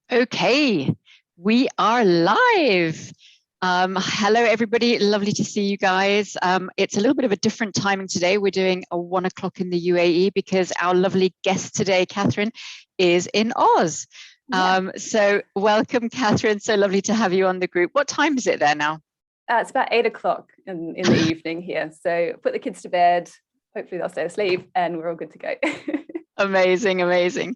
Okay, we are live. Hello, everybody. Lovely to see you guys. It's a little bit of a different timing today. We're doing a 1 o'clock in the UAE because our lovely guest today, Katherine, is in Oz. So welcome, Katherine. So lovely to have you on the group. What time is it there now? It's about 8 o'clock in the evening here. So put the kids to bed. Hopefully they'll stay asleep and we're all good to go. Amazing, amazing.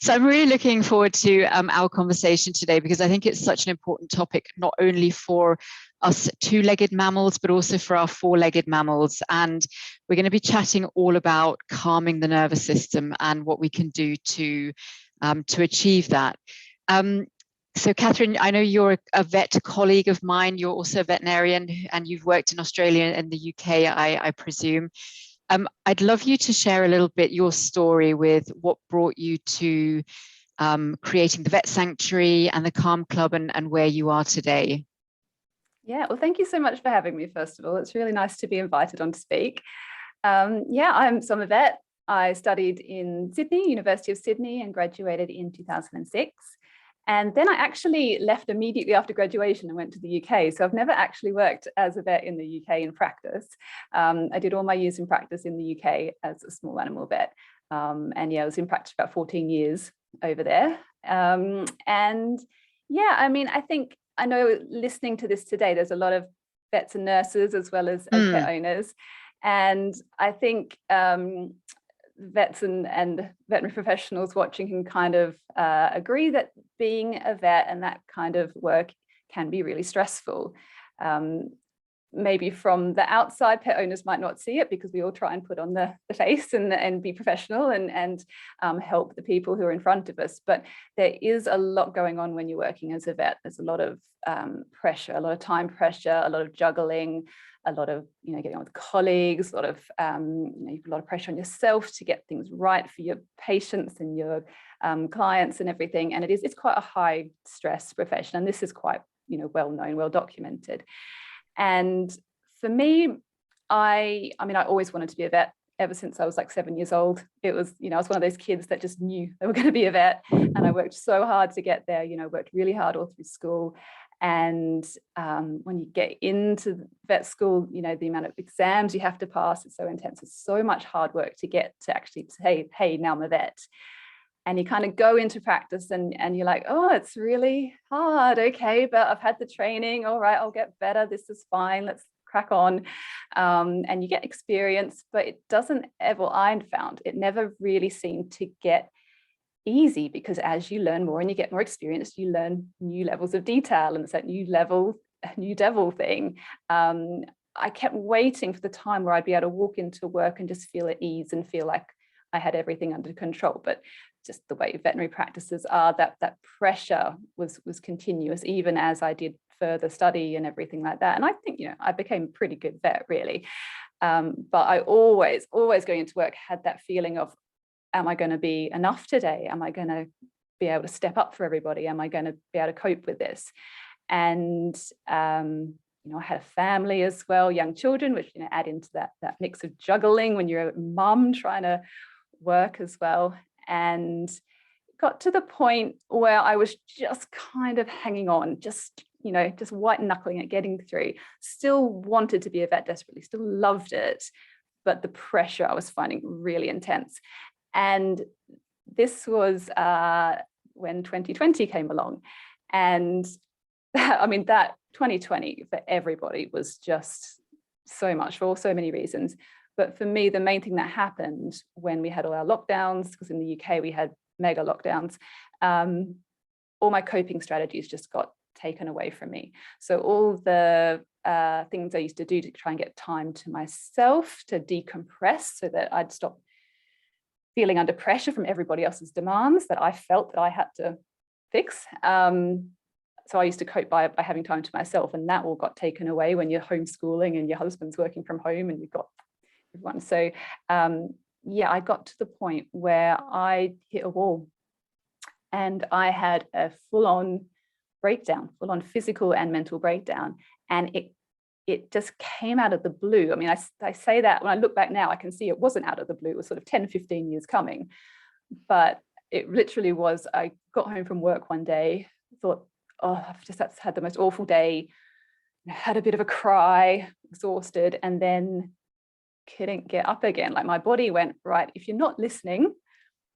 So I'm really looking forward to our conversation today because I think it's such an important topic, not only for us two-legged mammals, but also for our four-legged mammals. And we're going to be chatting all about calming the nervous system and what we can do to achieve that. So Katherine, I know you're a vet colleague of mine. You're also a veterinarian and you've worked in Australia and the UK, I presume. I'd love you to share a little bit your story with what brought you to creating the Vet Sanctuary and the Calm Club and where you are today. Yeah, well, thank you so much for having me, first of all. It's really nice to be invited on to speak. I'm a vet. I studied in Sydney, University of Sydney, and graduated in 2006. And then I actually left immediately after graduation and went to the UK. So I've never actually worked as a vet in the UK in practice. I did all my years in practice in the UK as a small animal vet. I was in practice about 14 years over there. I know listening to this today, there's a lot of vets and nurses as well as pet owners. And I think vets and veterinary professionals watching can kind of agree that being a vet and that kind of work can be really stressful. Maybe from the outside, pet owners might not see it because we all try and put on the face and be professional and help the people who are in front of us. But there is a lot going on when you're working as a vet. There's a lot of pressure, a lot of time pressure, a lot of juggling, a lot of getting on with colleagues, a lot of you've got a lot of pressure on yourself to get things right for your patients and your clients and everything. And it's quite a high stress profession, and this is quite well known, well documented. And for me, I always wanted to be a vet ever since I was like 7 years old. It was, I was one of those kids that just knew they were going to be a vet, and I worked so hard to get there. Worked really hard all through school. And when you get into vet school, the amount of exams you have to pass is so intense. It's so much hard work to get to actually say, hey, now I'm a vet. And you kind of go into practice and you're like, oh, it's really hard. Okay, but I've had the training. All right, I'll get better. This is fine. Let's crack on. And you get experience, but it doesn't ever, I found, it never really seemed to get easy, because as you learn more and you get more experience, you learn new levels of detail, and it's that new devil thing. I kept waiting for the time where I'd be able to walk into work and just feel at ease and feel like I had everything under control. But just the way veterinary practices are, that pressure was continuous, even as I did further study and everything like that. And I think, I became a pretty good vet, really. But I always going into work had that feeling of, am I going to be enough today? Am I going to be able to step up for everybody? Am I going to be able to cope with this? And I had a family as well, young children, which add into that mix of juggling when you're a mum trying to work as well. And got to the point where I was just kind of hanging on, just white knuckling it, getting through. Still wanted to be a vet desperately, still loved it, but the pressure I was finding really intense. And this was when 2020 came along. And that 2020 for everybody was just so much, for so many reasons. But for me, the main thing that happened when we had all our lockdowns, because in the UK we had mega lockdowns, all my coping strategies just got taken away from me. So all the things I used to do to try and get time to myself, to decompress so that I'd stop feeling under pressure from everybody else's demands that I felt that I had to fix. So I used to cope by having time to myself, and that all got taken away when you're homeschooling and your husband's working from home and you've got everyone. So I got to the point where I hit a wall and I had a full-on breakdown, full-on physical and mental breakdown. And it just came out of the blue. I mean, I say that when I look back now, I can see it wasn't out of the blue. It was sort of 10, 15 years coming. But it literally was, I got home from work one day, thought, oh, I've just had the most awful day, had a bit of a cry, exhausted, and then couldn't get up again. Like my body went, right, if you're not listening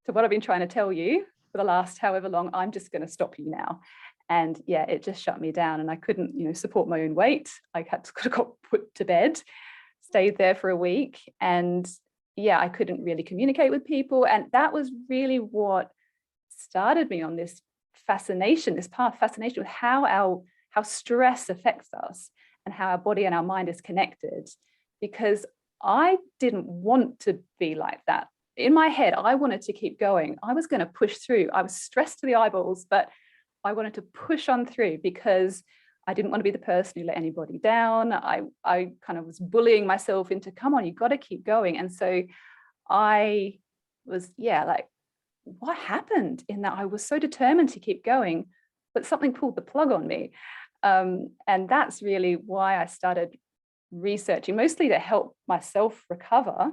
to what I've been trying to tell you for the last however long, I'm just going to stop you now. And yeah, it just shut me down, and I couldn't, support my own weight. I had to got put to bed, stayed there for a week, and yeah, I couldn't really communicate with people. And that was really what started me on this fascination with how stress affects us and how our body and our mind is connected. Because I didn't want to be like that. In my head, I wanted to keep going. I was going to push through. I was stressed to the eyeballs, but I wanted to push on through because I didn't want to be the person who let anybody down. I kind of was bullying myself into, come on, you've got to keep going. And so I was, like, what happened in that I was so determined to keep going, but something pulled the plug on me. And that's really why I started researching, mostly to help myself recover.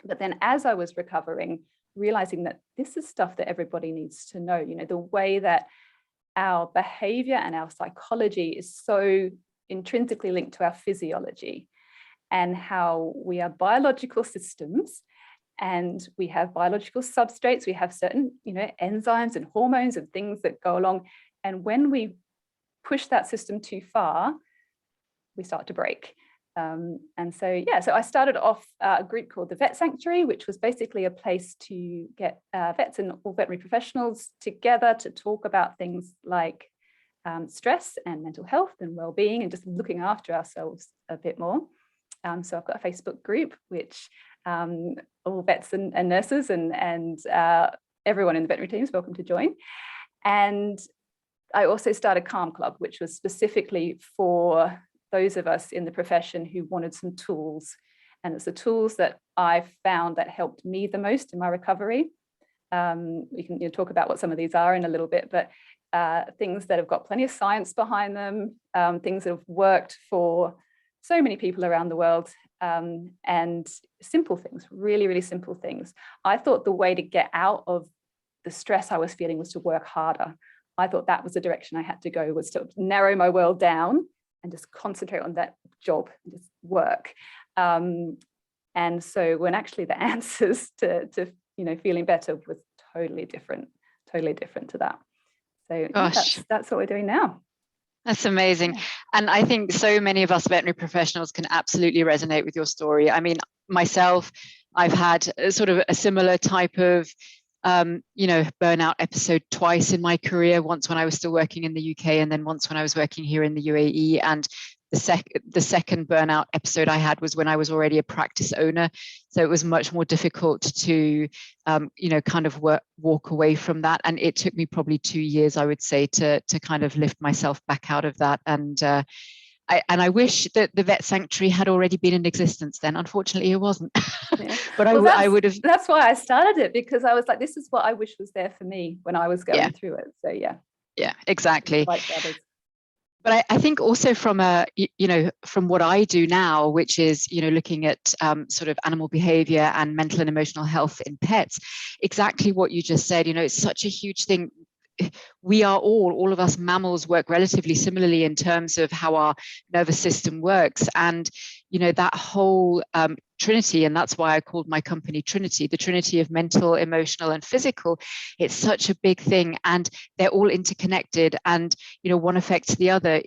But then as I was recovering, realizing that this is stuff that everybody needs to know, the way that our behavior and our psychology is so intrinsically linked to our physiology, and how we are biological systems and we have biological substrates. We have certain, enzymes and hormones and things that go along. And when we push that system too far, we start to break. And so I started off a group called the Vet Sanctuary, which was basically a place to get vets and all veterinary professionals together to talk about things like stress and mental health and well-being and just looking after ourselves a bit more. So I've got a Facebook group, which all vets and nurses and everyone in the veterinary team is welcome to join. And I also started Calm Club, which was specifically for those of us in the profession who wanted some tools. And it's the tools that I found that helped me the most in my recovery. We can talk about what some of these are in a little bit, but things that have got plenty of science behind them, things that have worked for so many people around the world, and simple things, really, really simple things. I thought the way to get out of the stress I was feeling was to work harder. I thought that was the direction I had to go, was to narrow my world down and just concentrate on that job and just work. And so when actually the answers to feeling better was totally different to that. So that's what we're doing now. That's amazing. And I think so many of us veterinary professionals can absolutely resonate with your story. I mean, myself, I've had sort of a similar type of burnout episode twice in my career, once when I was still working in the UK and then once when I was working here in the UAE. And the second burnout episode I had was when I was already a practice owner. So it was much more difficult to, kind of walk away from that. And it took me probably 2 years, I would say, to kind of lift myself back out of that. And I wish that the Vet Sanctuary had already been in existence then. Unfortunately, it wasn't. Yeah. But I would have. That's why I started it, because I was like, this is what I wish was there for me when I was going through it. So yeah. Yeah, exactly. But I think also from from what I do now, which is, looking at sort of animal behavior and mental and emotional health in pets, exactly what you just said, it's such a huge thing. We are all of us mammals work relatively similarly in terms of how our nervous system works. And, that whole trinity, and that's why I called my company Trinity, the trinity of mental, emotional, and physical. It's such a big thing, and they're all interconnected, and, one affects the other.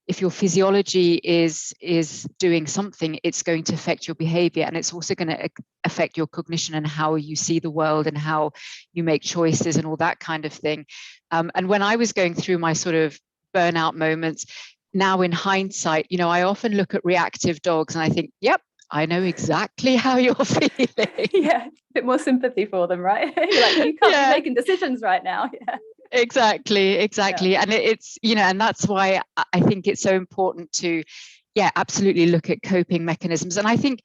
If your physiology is doing something, it's going to affect your behavior, and it's also going to affect your cognition and how you see the world and how you make choices and all that kind of thing. And when I was going through my sort of burnout moments, now in hindsight, I often look at reactive dogs and I think, yep, I know exactly how you're feeling. Yeah, a bit more sympathy for them, right? You're like, you can't be making decisions right now. Yeah. Exactly. Yeah. And it's, and that's why I think it's so important to, absolutely look at coping mechanisms. And I think,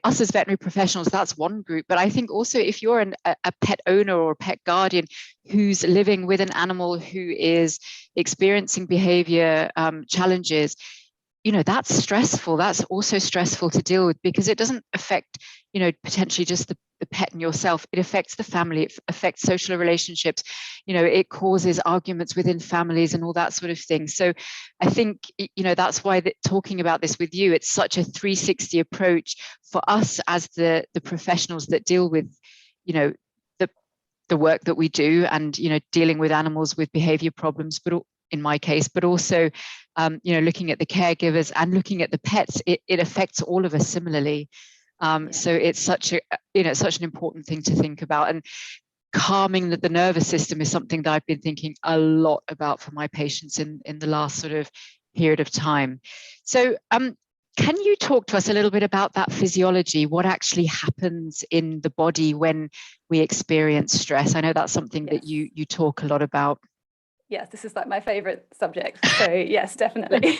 us as veterinary professionals, that's one group. But I think also if you're a pet owner or a pet guardian who's living with an animal who is experiencing behavior challenges, that's stressful. That's also stressful to deal with, because it doesn't affect, potentially just the pet and yourself. It affects the family. It affects social relationships. It causes arguments within families and all that sort of thing. So I think, that's why talking about this with you, it's such a 360 approach for us as the professionals that deal with, the work that we do, and, dealing with animals with behavior problems, but in my case, but also, looking at the caregivers and looking at the pets, it affects all of us similarly. So it's such an important thing to think about. And calming the nervous system is something that I've been thinking a lot about for my patients in the last sort of period of time. So can you talk to us a little bit about that physiology, what actually happens in the body when we experience stress? I know that's something that you talk a lot about. Yes, this is like my favorite subject. So yes, definitely.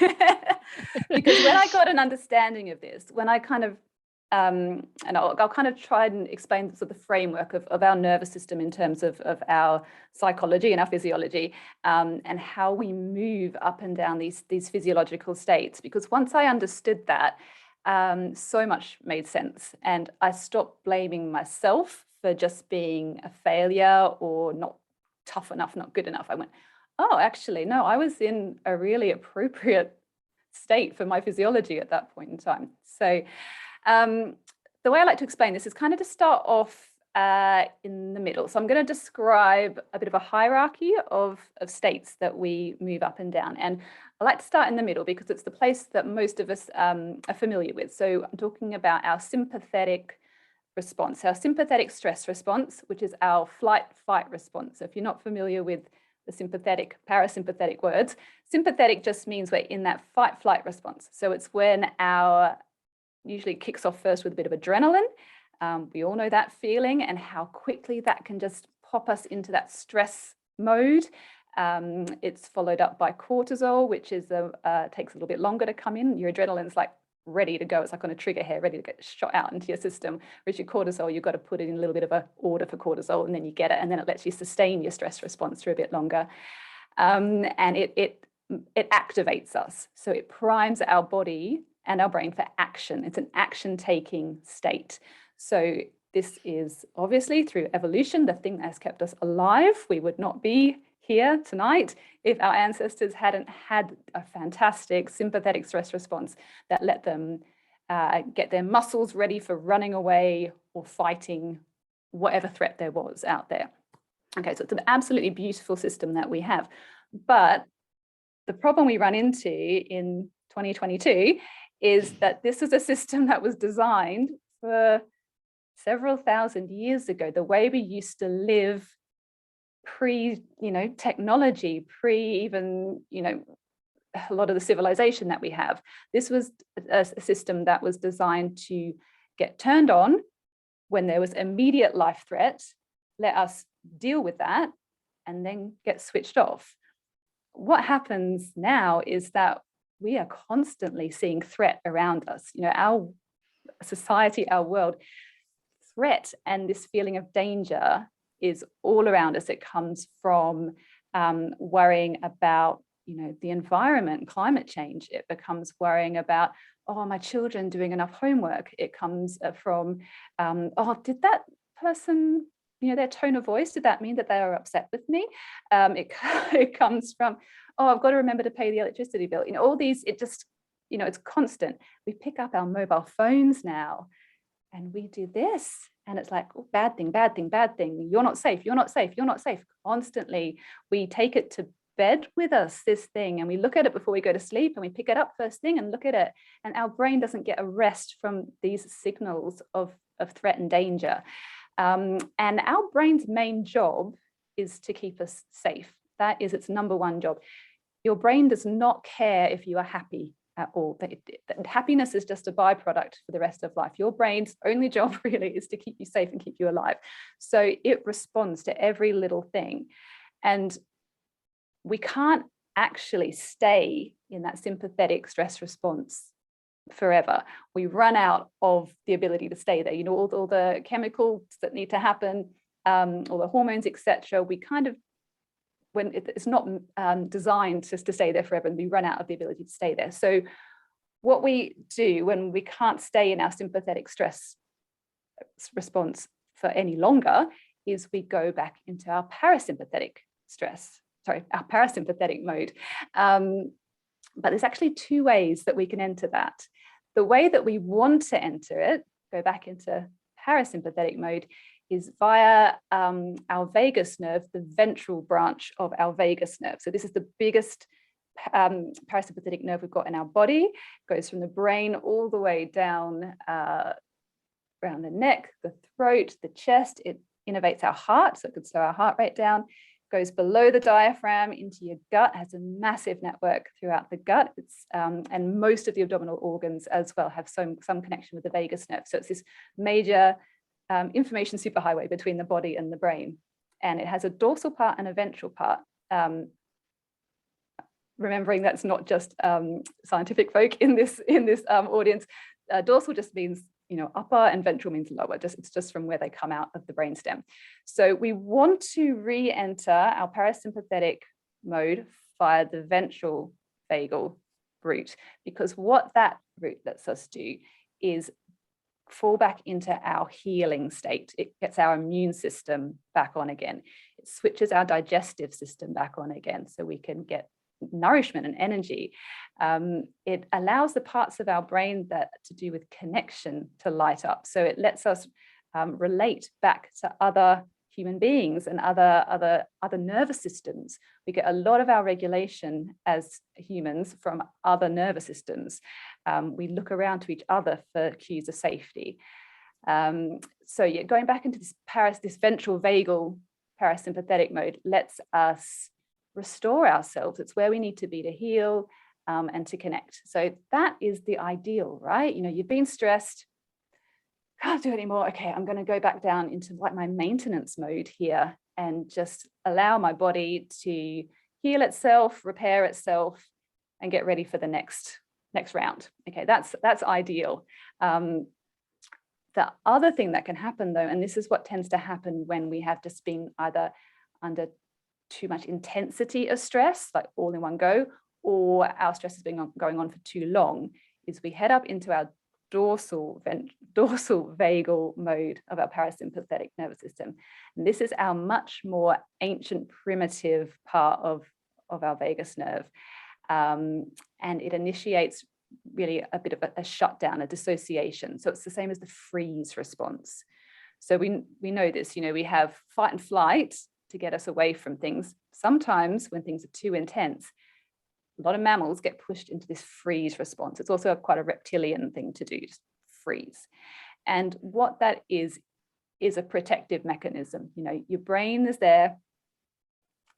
Because when I got an understanding of this, when I kind of, and I'll kind of try and explain sort of the framework of our nervous system in terms of our psychology and our physiology, and how we move up and down these physiological states. Because once I understood that, so much made sense. And I stopped blaming myself for just being a failure or not tough enough, not good enough. I went, oh, actually, no, I was in a really appropriate state for my physiology at that point in time. So the way I like to explain this is kind of to start off in the middle. So I'm going to describe a bit of a hierarchy of states that we move up and down. And I like to start in the middle because it's the place that most of us are familiar with. So I'm talking about our sympathetic response, our sympathetic stress response, which is our flight-fight response. So if you're not familiar with the sympathetic, parasympathetic words, sympathetic just means we're in that fight-flight response. So it's when usually kicks off first with a bit of adrenaline. We all know that feeling and how quickly that can just pop us into that stress mode. It's followed up by cortisol, which is takes a little bit longer to come in. Your adrenaline's like ready to go. It's like on a trigger hair, ready to get shot out into your system. Whereas your cortisol, you've got to put it in a little bit of a order for cortisol, and then you get it, and then it lets you sustain your stress response for a bit longer. And it activates us. So it primes our body and our brain for action. It's an action-taking state. So this is obviously through evolution, the thing that has kept us alive. We would not be here tonight if our ancestors hadn't had a fantastic sympathetic stress response that let them get their muscles ready for running away or fighting whatever threat there was out there. Okay, so it's an absolutely beautiful system that we have. But the problem we run into in 2022 is that this is a system that was designed for several thousand years ago. The way we used to live pre-technology, even a lot of the civilization that we have. This was a system that was designed to get turned on when there was immediate life threat, let us deal with that, and then get switched off. What happens now is that we are constantly seeing threat around us. Our society, our world, threat and this feeling of danger is all around us. It comes from worrying about, the environment, climate change. It becomes worrying about, oh, my children doing enough homework. It comes from, oh, did that person, their tone of voice, did that mean that they are upset with me? It comes from, oh, I've got to remember to pay the electricity bill. All these, it just, it's constant. We pick up our mobile phones now and we do this. And it's like, oh, bad thing, bad thing, bad thing. You're not safe, you're not safe, you're not safe. Constantly, we take it to bed with us, this thing, and we look at it before we go to sleep, and we pick it up first thing and look at it. And our brain doesn't get a rest from these signals of threat and danger. And our brain's main job is to keep us safe. That is its number one job. Your brain does not care if you are happy at all. Happiness is just a byproduct for the rest of life. Your brain's only job really is to keep you safe and keep you alive. So it responds to every little thing. And we can't actually stay in that sympathetic stress response forever. We run out of the ability to stay there. All the chemicals that need to happen, all the hormones, etc. We kind of, when it's not designed just to stay there forever, and we run out of the ability to stay there. So what we do when we can't stay in our sympathetic stress response for any longer is we go back into our parasympathetic mode. But there's actually two ways that we can enter that. The way that we want to enter it, go back into parasympathetic mode, is via our vagus nerve, the ventral branch of our vagus nerve. So this is the biggest parasympathetic nerve we've got in our body. It goes from the brain all the way down around the neck, the throat, the chest. It innervates our heart, so it could slow our heart rate down. Goes below the diaphragm into your gut, has a massive network throughout the gut. And most of the abdominal organs as well have some connection with the vagus nerve. So it's this major information superhighway between the body and the brain. And it has a dorsal part and a ventral part. Remembering that's not just scientific folk in this audience. Dorsal just means, you know, upper, and ventral means lower. It's just from where they come out of the brainstem. So we want to re-enter our parasympathetic mode via the ventral vagal route, because what that route lets us do is fall back into our healing state. It gets our immune system back on again. It switches our digestive system back on again, so we can get nourishment and energy. It allows the parts of our brain that to do with connection to light up. So it lets us relate back to other human beings and other nervous systems. We get a lot of our regulation as humans from other nervous systems. We look around to each other for cues of safety. So yeah, going back into this ventral vagal parasympathetic mode lets us restore ourselves. It's where we need to be to heal and to connect. So that is the ideal, right? You know, you've been stressed, can't do it anymore. Okay, I'm going to go back down into like my maintenance mode here and just allow my body to heal itself, repair itself, and get ready for the next round. Okay, that's ideal. The other thing that can happen though, and this is what tends to happen when we have just been either under too much intensity of stress, like all in one go, or our stress has been going on for too long, is we head up into our dorsal vagal mode of our parasympathetic nervous system. And this is our much more ancient, primitive part of our vagus nerve. And it initiates really a bit of a shutdown, a dissociation. So it's the same as the freeze response. So we know this, you know, we have fight and flight to get us away from things. Sometimes when things are too intense, a lot of mammals get pushed into this freeze response. It's also quite a reptilian thing to do, just freeze. And what that is a protective mechanism. You know, your brain is there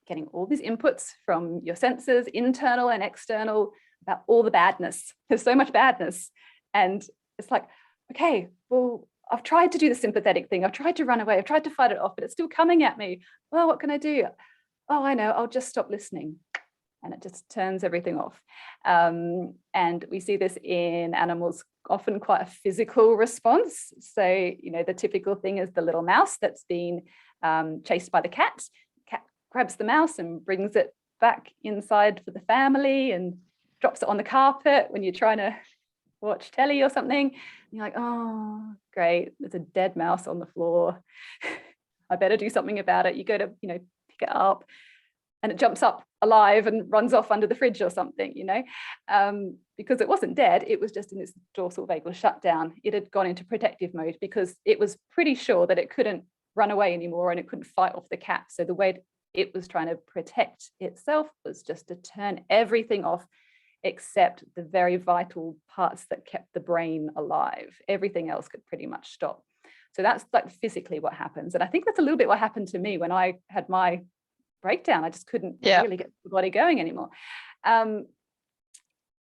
getting all these inputs from your senses, internal and external, about all the badness. There's so much badness. And it's like, okay, well, I've tried to do the sympathetic thing. I've tried to run away. I've tried to fight it off, but it's still coming at me. Well, what can I do? Oh, I know, I'll just stop listening. And it just turns everything off. And we see this in animals, often quite a physical response. So, you know, the typical thing is the little mouse that's been chased by the cat. Cat grabs the mouse and brings it back inside for the family and drops it on the carpet when you're trying to watch telly or something. And you're like, oh, great, there's a dead mouse on the floor. I better do something about it. You go to, you know, pick it up and it jumps up alive and runs off under the fridge or something, you know, because it wasn't dead. It was just in this dorsal vagal shutdown. It had gone into protective mode because it was pretty sure that it couldn't run away anymore and it couldn't fight off the cat. So the way it was trying to protect itself was just to turn everything off except the very vital parts that kept the brain alive. Everything else could pretty much stop. So that's like physically what happens. And I think that's a little bit what happened to me when I had my breakdown. I just couldn't really get the body going anymore.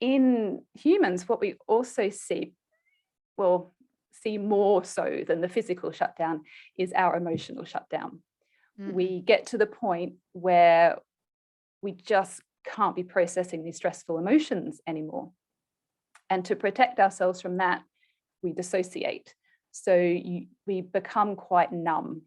In humans, what we also see more so than the physical shutdown is our emotional shutdown. We get to the point where we just can't be processing these stressful emotions anymore. And to protect ourselves from that, we dissociate. So we become quite numb.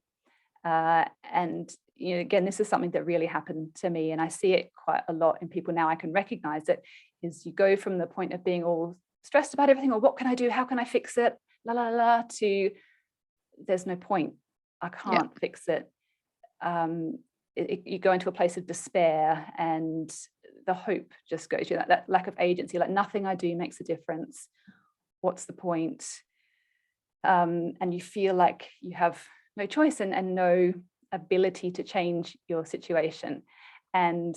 And you know, again, this is something that really happened to me, and I see it quite a lot in people now. I can recognize it. Is you go from the point of being all stressed about everything, or what can I do? How can I fix it? La, la, la, to there's no point. I can't fix it. You go into a place of despair, and the hope just goes, that lack of agency, like nothing I do makes a difference. What's the point? And you feel like you have no choice and no ability to change your situation. And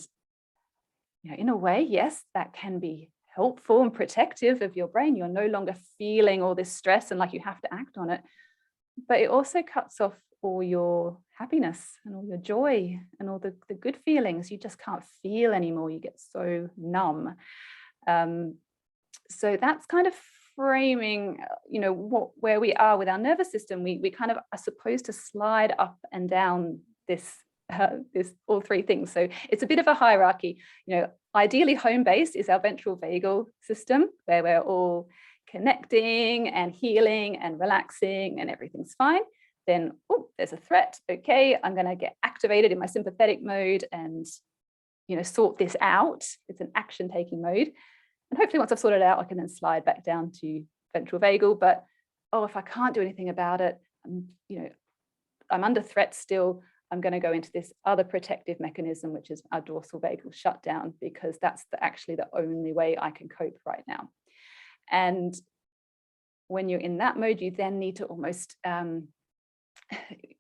in a way, yes, that can be helpful and protective of your brain. You're no longer feeling all this stress and like you have to act on it. But it also cuts off all your happiness and all your joy and all the good feelings. You just can't feel anymore. You get so numb. So that's kind of framing, where we are with our nervous system. We kind of are supposed to slide up and down this all three things. So it's a bit of a hierarchy. Ideally home base is our ventral vagal system, where we're all connecting and healing and relaxing and everything's fine. Then, there's a threat. Okay, I'm going to get activated in my sympathetic mode and, sort this out. It's an action taking mode. And hopefully once I've sorted it out, I can then slide back down to ventral vagal. But, if I can't do anything about it, I'm under threat still, I'm going to go into this other protective mechanism, which is our dorsal vagal shutdown, because that's actually the only way I can cope right now. And when you're in that mode, you then need to almost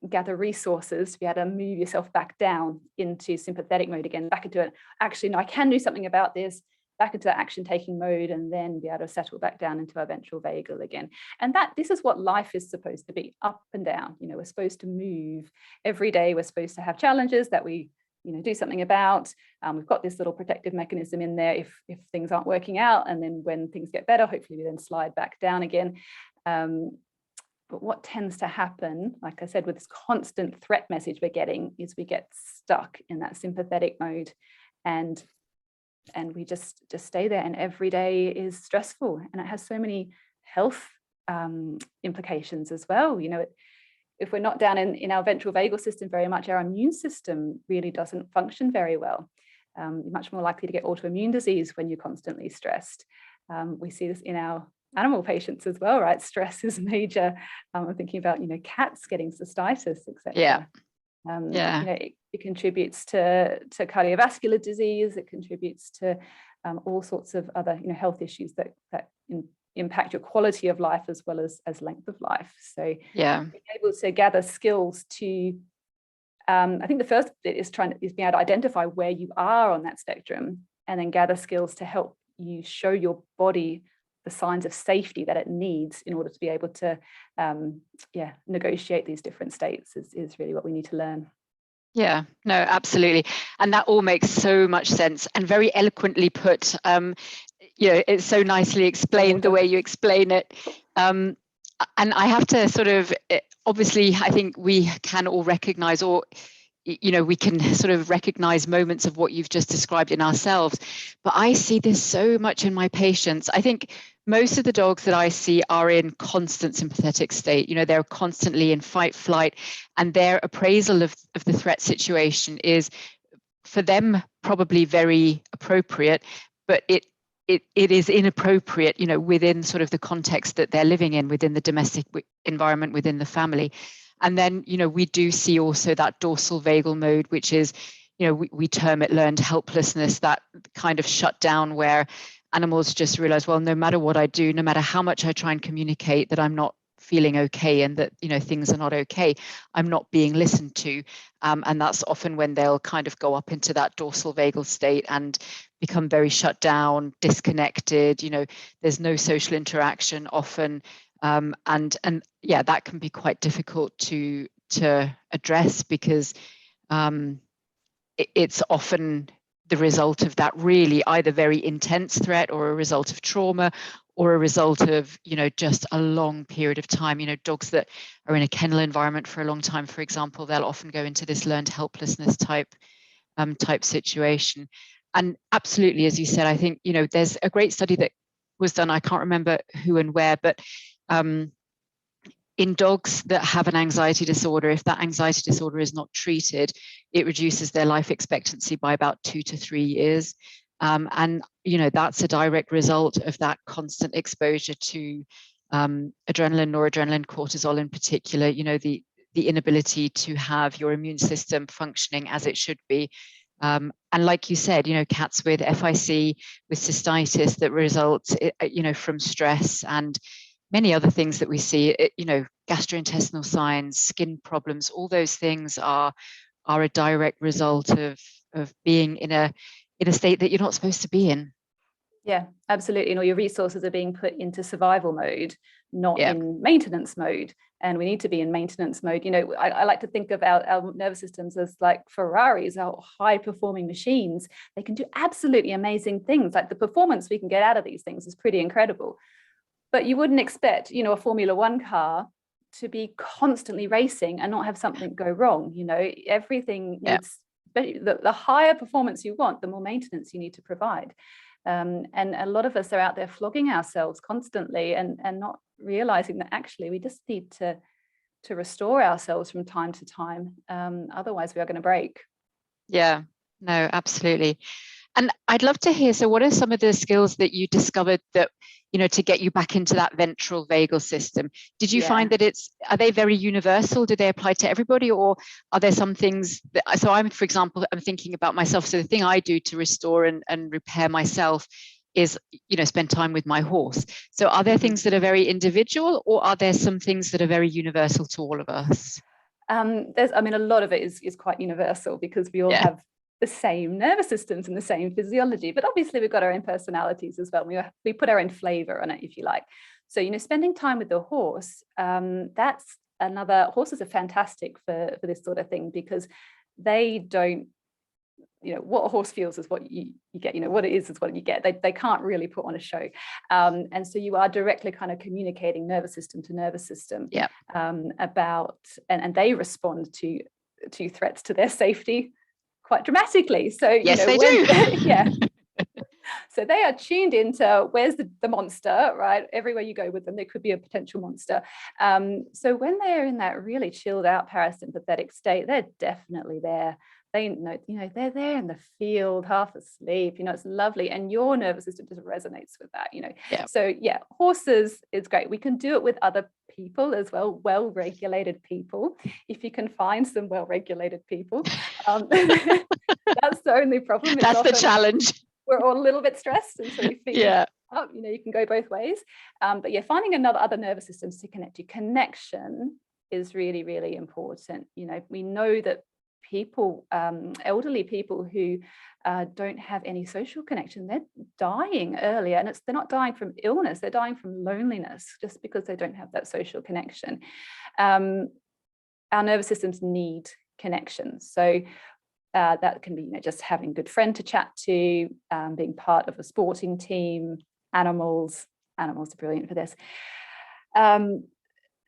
gather resources to be able to move yourself back down into sympathetic mode again, back into it. Actually, no, I can do something about this, back into that action taking mode, and then be able to settle back down into our ventral vagal again. And this is what life is supposed to be, up and down. We're supposed to move every day. We're supposed to have challenges that we do something about. We've got this little protective mechanism in there if things aren't working out, and then when things get better, hopefully we then slide back down again. But what tends to happen, like I said, with this constant threat message we're getting, is we get stuck in that sympathetic mode, and we just stay there, and every day is stressful, and it has so many health implications as well. If we're not down in our ventral vagal system very much, our immune system really doesn't function very well. You're much more likely to get autoimmune disease when you're constantly stressed. We see this in our animal patients as well, right? Stress is major. I'm thinking about, cats getting cystitis, etc. It contributes to cardiovascular disease. It contributes to all sorts of other, health issues that impact your quality of life as well as length of life. So being able to gather skills to, I think the first bit is being able to identify where you are on that spectrum, and then gather skills to help you show your body the signs of safety that it needs in order to be able to negotiate these different states is really what we need to learn. Yeah, no, absolutely. And that all makes so much sense and very eloquently put. It's so nicely explained the way you explain it. And I have to sort of, obviously, I think we can all recognize, or we can sort of recognize moments of what you've just described in ourselves. But I see this so much in my patients. I think most of the dogs that I see are in constant sympathetic state. They're constantly in fight, flight, and their appraisal of the threat situation is, for them, probably very appropriate, but it is inappropriate, within sort of the context that they're living in, within the domestic environment, within the family. And then, we do see also that dorsal vagal mode, which is, we term it learned helplessness, that kind of shutdown where animals just realize, well, no matter what I do, no matter how much I try and communicate that I'm not feeling okay and that, things are not okay, I'm not being listened to. And that's often when they'll kind of go up into that dorsal vagal state and become very shut down, disconnected. There's no social interaction often. And that can be quite difficult to address, because it's often the result of that really either very intense threat, or a result of trauma, or a result of, just a long period of time. Dogs that are in a kennel environment for a long time, for example, they'll often go into this learned helplessness type situation. And absolutely, as you said, I think, there's a great study that was done, I can't remember who and where, but in dogs that have an anxiety disorder, if that anxiety disorder is not treated, it reduces their life expectancy by about 2 to 3 years. And, that's a direct result of that constant exposure to adrenaline, noradrenaline, cortisol in particular, the inability to have your immune system functioning as it should be. And like you said, cats with FIC, with cystitis that results, from stress and many other things that we see, gastrointestinal signs, skin problems, all those things are a direct result of being in a state that you're not supposed to be in. Yeah, absolutely. And all your resources are being put into survival mode, not Yeah. in maintenance mode. And we need to be in maintenance mode. I like to think of our nervous systems as like Ferraris, our high performing machines. They can do absolutely amazing things. Like the performance we can get out of these things is pretty incredible. But you wouldn't expect, a Formula One car to be constantly racing and not have something go wrong. Everything needs, the higher performance you want, the more maintenance you need to provide. And a lot of us are out there flogging ourselves constantly and not realizing that actually we just need to restore ourselves from time to time. Otherwise we are going to break. Yeah, no, absolutely. And I'd love to hear, so what are some of the skills that you discovered that, to get you back into that ventral vagal system? Did you find that are they very universal? Do they apply to everybody, or are there some things that, so for example, I'm thinking about myself. So the thing I do to restore and repair myself is, spend time with my horse. So are there things that are very individual, or are there some things that are very universal to all of us? A lot of it is quite universal because we all have the same nervous systems and the same physiology, but obviously we've got our own personalities as well. We put our own flavor on it, if you like. So, spending time with the horse, that's another, horses are fantastic for this sort of thing because they don't, what a horse feels is what you get, what it is what you get. They can't really put on a show. And so you are directly kind of communicating nervous system to nervous system about, and they respond to threats to their safety quite dramatically. So, yes, they do. Yeah. So they are tuned into where's the monster, right? Everywhere you go with them, there could be a potential monster. So when they're in that really chilled out parasympathetic state, they're definitely there. They know, they're there in the field, half asleep, it's lovely. And your nervous system just resonates with that, So horses is great. We can do it with other people as well, well-regulated people. If you can find some well-regulated people, that's the only problem. That's the challenge. We're all a little bit stressed, and so we think, you can go both ways. But finding other nervous systems to connect to. Connection is really, really important. We know that people, elderly people who don't have any social connection, they're dying earlier, and they're not dying from illness, they're dying from loneliness just because they don't have that social connection. Our nervous systems need connection. So that can be, just having a good friend to chat to, being part of a sporting team. Animals are brilliant for this.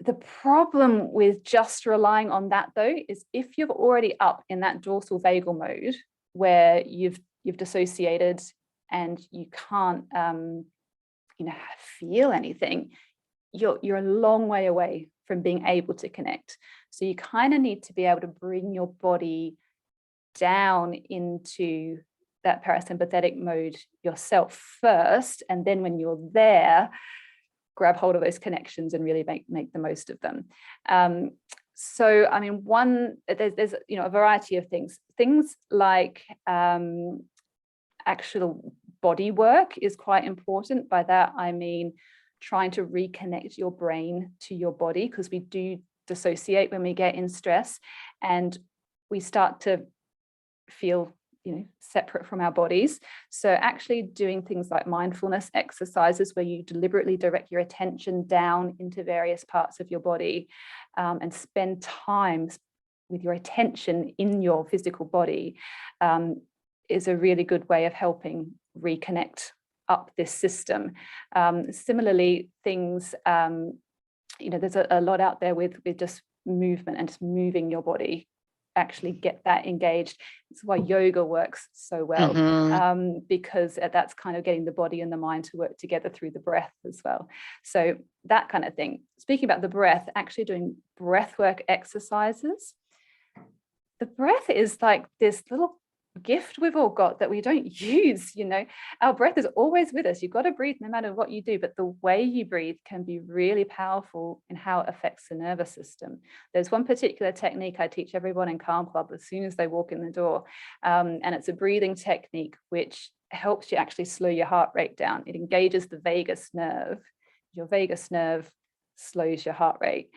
The problem with just relying on that, though, is if you're already up in that dorsal vagal mode where you've dissociated and you can't, feel anything, you're a long way away from being able to connect. So you kind of need to be able to bring your body down into that parasympathetic mode yourself first, and then when you're there, grab hold of those connections and really make the most of them. So there's a variety of things like actual body work is quite important. By that I mean trying to reconnect your brain to your body, because we do dissociate when we get in stress and we start to feel separate from our bodies. So actually doing things like mindfulness exercises where you deliberately direct your attention down into various parts of your body, and spend time with your attention in your physical body, is a really good way of helping reconnect up this system. Similarly, things, there's a lot out there with just movement and just moving your body, actually get that engaged. It's why yoga works so well, because that's kind of getting the body and the mind to work together through the breath as well. So that kind of thing. Speaking about the breath, actually doing breath work exercises. The breath is like this little gift we've all got that we don't use. Our breath is always with us. You've got to breathe no matter what you do, but the way you breathe can be really powerful in how it affects the nervous system. There's one particular technique I teach everyone in Calm Club as soon as they walk in the door, and it's a breathing technique which helps you actually slow your heart rate down. It engages the vagus nerve. Your vagus nerve slows your heart rate.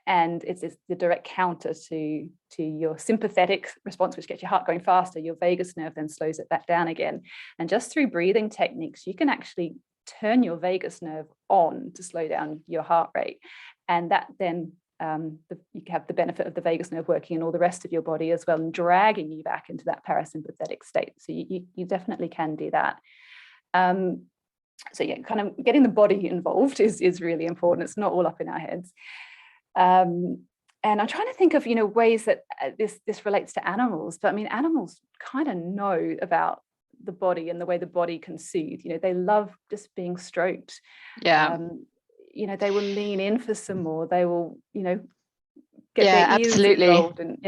And it's the direct counter to your sympathetic response, which gets your heart going faster. Your vagus nerve then slows it back down again. And just through breathing techniques, you can actually turn your vagus nerve on to slow down your heart rate. And that then you have the benefit of the vagus nerve working in all the rest of your body as well, and dragging you back into that parasympathetic state. So you definitely can do that. So yeah, kind of getting the body involved is really important. It's not all up in our heads. And I'm trying to think of ways that this relates to animals, but I mean, animals kind of know about the body and the way the body can soothe. They love just being stroked. Yeah. They will lean in for some more. They will get yeah, their ears absolutely. involved. And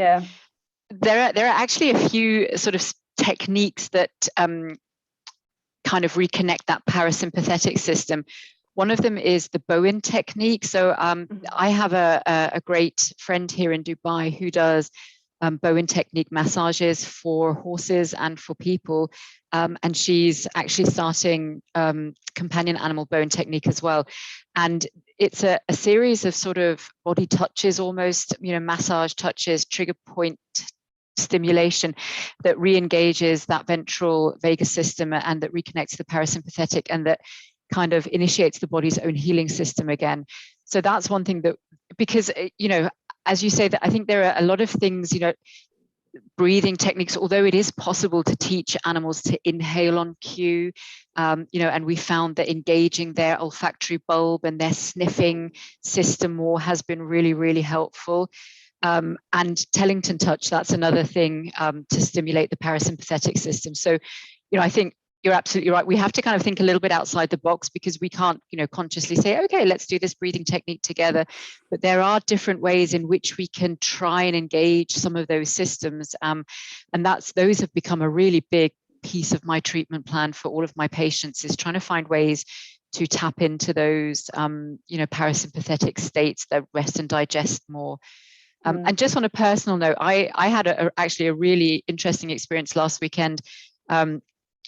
there are actually a few sort of techniques that kind of reconnect that parasympathetic system. One of them is the Bowen technique. So I have a great friend here in Dubai who does Bowen technique massages for horses and for people. And she's actually starting companion animal Bowen technique as well. And it's a series of sort of body touches, almost, massage touches, trigger point stimulation that re-engages that ventral vagus system and that reconnects the parasympathetic and that kind of initiates the body's own healing system again. So that's one thing that, because, as you say, that I think there are a lot of things, breathing techniques, although it is possible to teach animals to inhale on cue, and we found that engaging their olfactory bulb and their sniffing system more has been really, really helpful. And Tellington touch, that's another thing to stimulate the parasympathetic system. So, I think you're absolutely right. We have to kind of think a little bit outside the box, because we can't, consciously say, okay, let's do this breathing technique together. But there are different ways in which we can try and engage some of those systems. And those have become a really big piece of my treatment plan for all of my patients, is trying to find ways to tap into those, parasympathetic states that rest and digest more. And just on a personal note, I had actually a really interesting experience last weekend.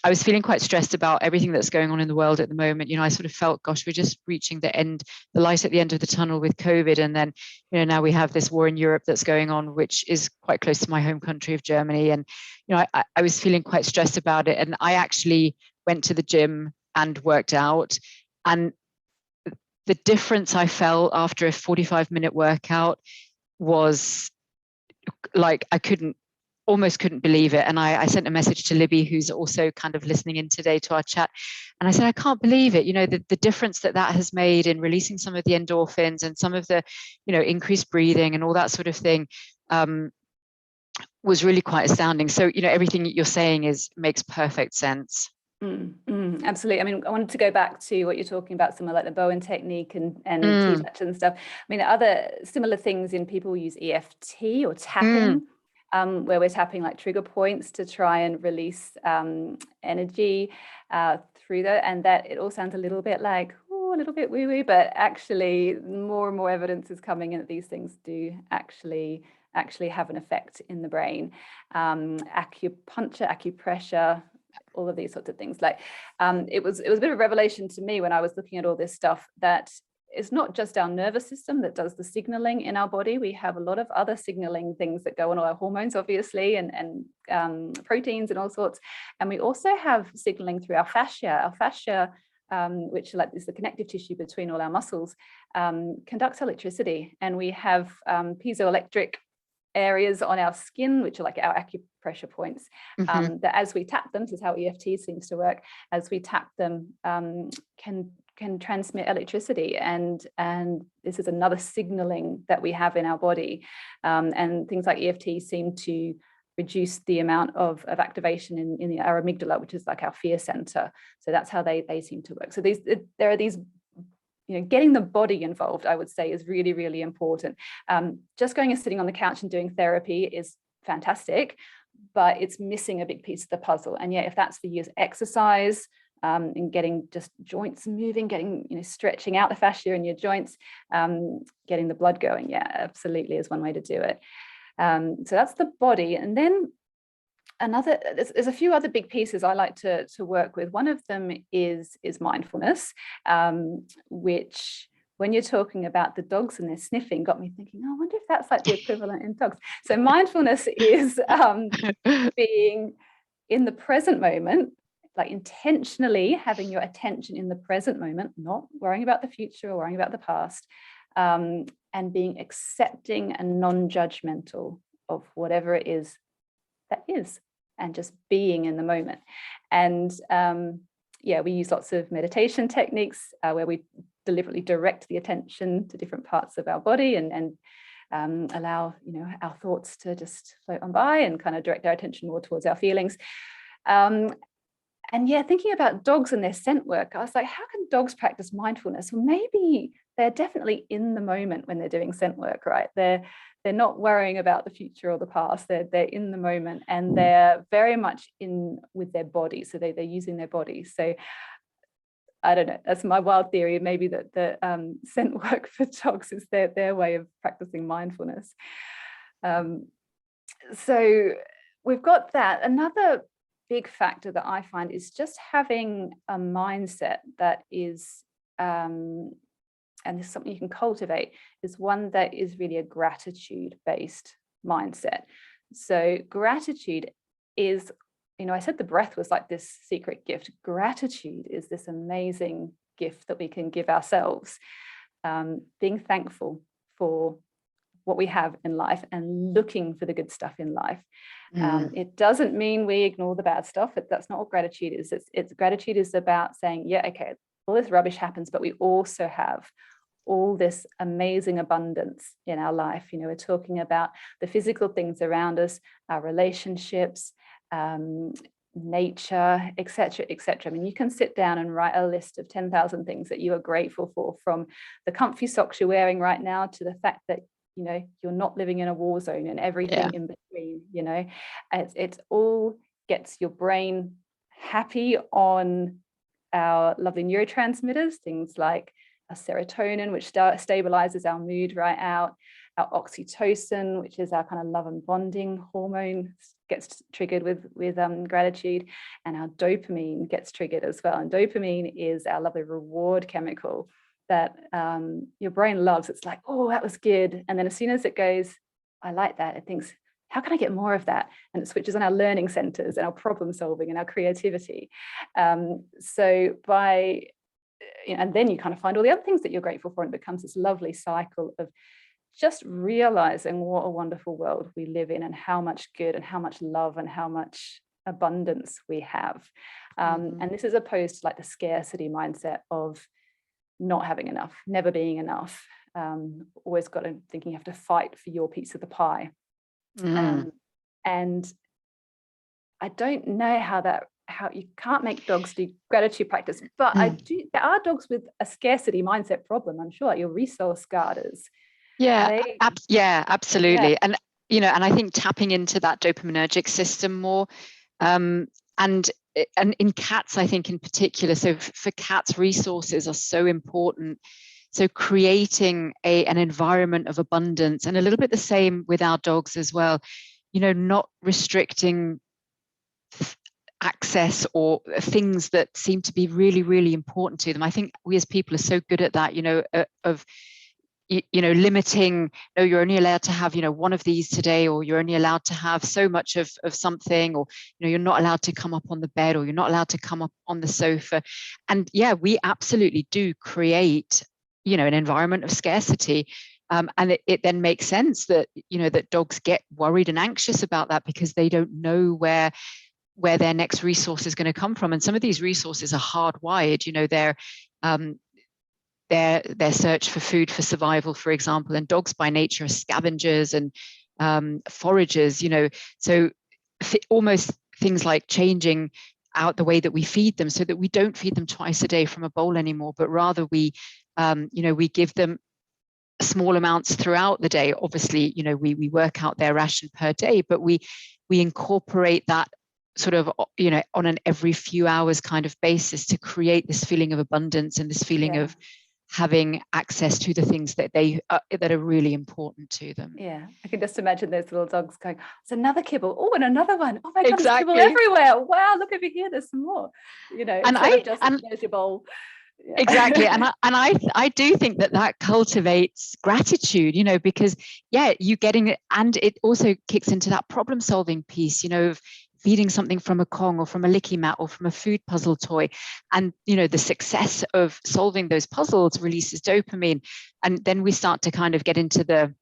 I was feeling quite stressed about everything that's going on in the world at the moment. I sort of felt, gosh, we're just reaching the light at the end of the tunnel with COVID. And then, now we have this war in Europe that's going on, which is quite close to my home country of Germany. And, I was feeling quite stressed about it. And I actually went to the gym and worked out. And the difference I felt after a 45-minute workout was like, I almost couldn't believe it. And I sent a message to Libby, who's also kind of listening in today to our chat. And I said, I can't believe it. The difference that has made in releasing some of the endorphins and some of the, increased breathing and all that sort of thing was really quite astounding. So, everything that you're saying makes perfect sense. Absolutely. I mean, I wanted to go back to what you're talking about, some of like the Bowen technique and T-touch and stuff. I mean, other similar things in people use EFT or tapping, where we're tapping like trigger points to try and release energy through that. And that it all sounds a little bit like, a little bit woo-woo, but actually more and more evidence is coming in that these things do actually have an effect in the brain. Acupuncture, acupressure, all of these sorts of things. Like it was a bit of a revelation to me when I was looking at all this stuff, that it's not just our nervous system that does the signaling in our body. We have a lot of other signaling things that go on, all our hormones, obviously, and proteins and all sorts. And we also have signaling through our fascia. Our fascia, which is the connective tissue between all our muscles, conducts electricity. And we have piezoelectric areas on our skin, which are like our acupressure points, that as we tap them, this is how EFT seems to work, as we tap them, can transmit electricity, and this is another signaling that we have in our body, and things like EFT seem to reduce the amount of activation in our amygdala, which is like our fear center. So that's how they seem to work. So there are these, getting the body involved, I would say, is really, really important. Just going and sitting on the couch and doing therapy is fantastic, but it's missing a big piece of the puzzle. And yet, if that's for years, exercise, and getting just joints moving, getting, stretching out the fascia in your joints, getting the blood going, yeah, absolutely is one way to do it. So that's the body. And then there's a few other big pieces I like to work with. One of them is mindfulness, which, when you're talking about the dogs and their sniffing, got me thinking, oh, I wonder if that's like the equivalent in dogs. So mindfulness is being in the present moment, like intentionally having your attention in the present moment, not worrying about the future or worrying about the past, and being accepting and non-judgmental of whatever it is that is, and just being in the moment. And we use lots of meditation techniques where we deliberately direct the attention to different parts of our body and allow our thoughts to just float on by and kind of direct our attention more towards our feelings. Thinking about dogs and their scent work, I was like, how can dogs practice mindfulness? Well, maybe they're definitely in the moment when they're doing scent work, right? They're not worrying about the future or the past. They're in the moment, and they're very much in with their body. So they're using their bodies. So I don't know, that's my wild theory, maybe that the scent work for dogs is their way of practicing mindfulness. So we've got that. Another big factor that I find is just having a mindset that is, and this is something you can cultivate, is one that is really a gratitude-based mindset. So gratitude is, I said the breath was like this secret gift. Gratitude is this amazing gift that we can give ourselves. Being thankful for what we have in life and looking for the good stuff in life. It doesn't mean we ignore the bad stuff. That's not what gratitude is. It's gratitude is about saying, yeah, okay, all this rubbish happens, but we also have all this amazing abundance in our life. We're talking about the physical things around us, our relationships, nature, etc., etc. I mean, you can sit down and write a list of 10,000 things that you are grateful for, from the comfy socks you're wearing right now to the fact that you're not living in a war zone, and everything in between. It's all gets your brain happy on our lovely neurotransmitters, things like our serotonin, which stabilizes our mood right out, our oxytocin, which is our kind of love and bonding hormone, gets triggered with gratitude, and our dopamine gets triggered as well. And dopamine is our lovely reward chemical that your brain loves. It's like, oh, that was good. And then as soon as it goes, I like that, it thinks, how can I get more of that? And it switches on our learning centers and our problem solving and our creativity. So and then you kind of find all the other things that you're grateful for, and it becomes this lovely cycle of just realizing what a wonderful world we live in, and how much good and how much love and how much abundance we have. And this is opposed to like the scarcity mindset of not having enough, never being enough, always got to thinking you have to fight for your piece of the pie. And I don't know how you can't make dogs do gratitude practice, but there are dogs with a scarcity mindset problem, I'm sure, like your resource guarders. Absolutely. And and I think tapping into that dopaminergic system more, and in cats, I think in particular, so for cats, resources are so important. So creating an environment of abundance, and a little bit the same with our dogs as well, not restricting access or things that seem to be really, really important to them. I think we as people are so good at that, of limiting, no, you're only allowed to have, one of these today, or you're only allowed to have so much of something, or, you're not allowed to come up on the bed, or you're not allowed to come up on the sofa. And yeah, we absolutely do create, an environment of scarcity. And it then makes sense that, that dogs get worried and anxious about that, because they don't know where their next resource is going to come from. And some of these resources are hardwired, their search for food for survival, for example, and dogs by nature are scavengers and foragers, so almost things like changing out the way that we feed them, so that we don't feed them twice a day from a bowl anymore, but rather we give them small amounts throughout the day. Obviously, we work out their ration per day, but we incorporate that sort of, on an every few hours kind of basis to create this feeling of abundance and this feeling of having access to the things that that are really important to them. Yeah, I can just imagine those little dogs going, "It's another kibble. Oh, and another one. Oh my God, Exactly. there's kibble everywhere. Wow, look over here, there's some more." There's your bowl. Yeah. Exactly. And I do think that cultivates gratitude, because you getting it, and it also kicks into that problem solving piece, of feeding something from a Kong or from a licky mat or from a food puzzle toy. And, the success of solving those puzzles releases dopamine. And then we start to kind of get into the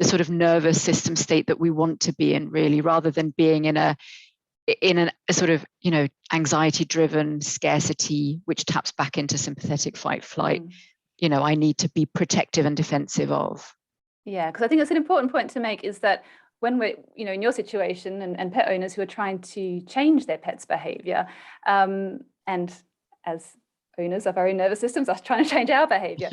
sort of nervous system state that we want to be in, really, rather than being in a sort of, anxiety driven scarcity, which taps back into sympathetic fight flight. I need to be protective and defensive of. Yeah, because I think that's an important point to make, is that when we're, in your situation and pet owners who are trying to change their pet's behavior, and as owners of our own nervous systems, us trying to change our behavior,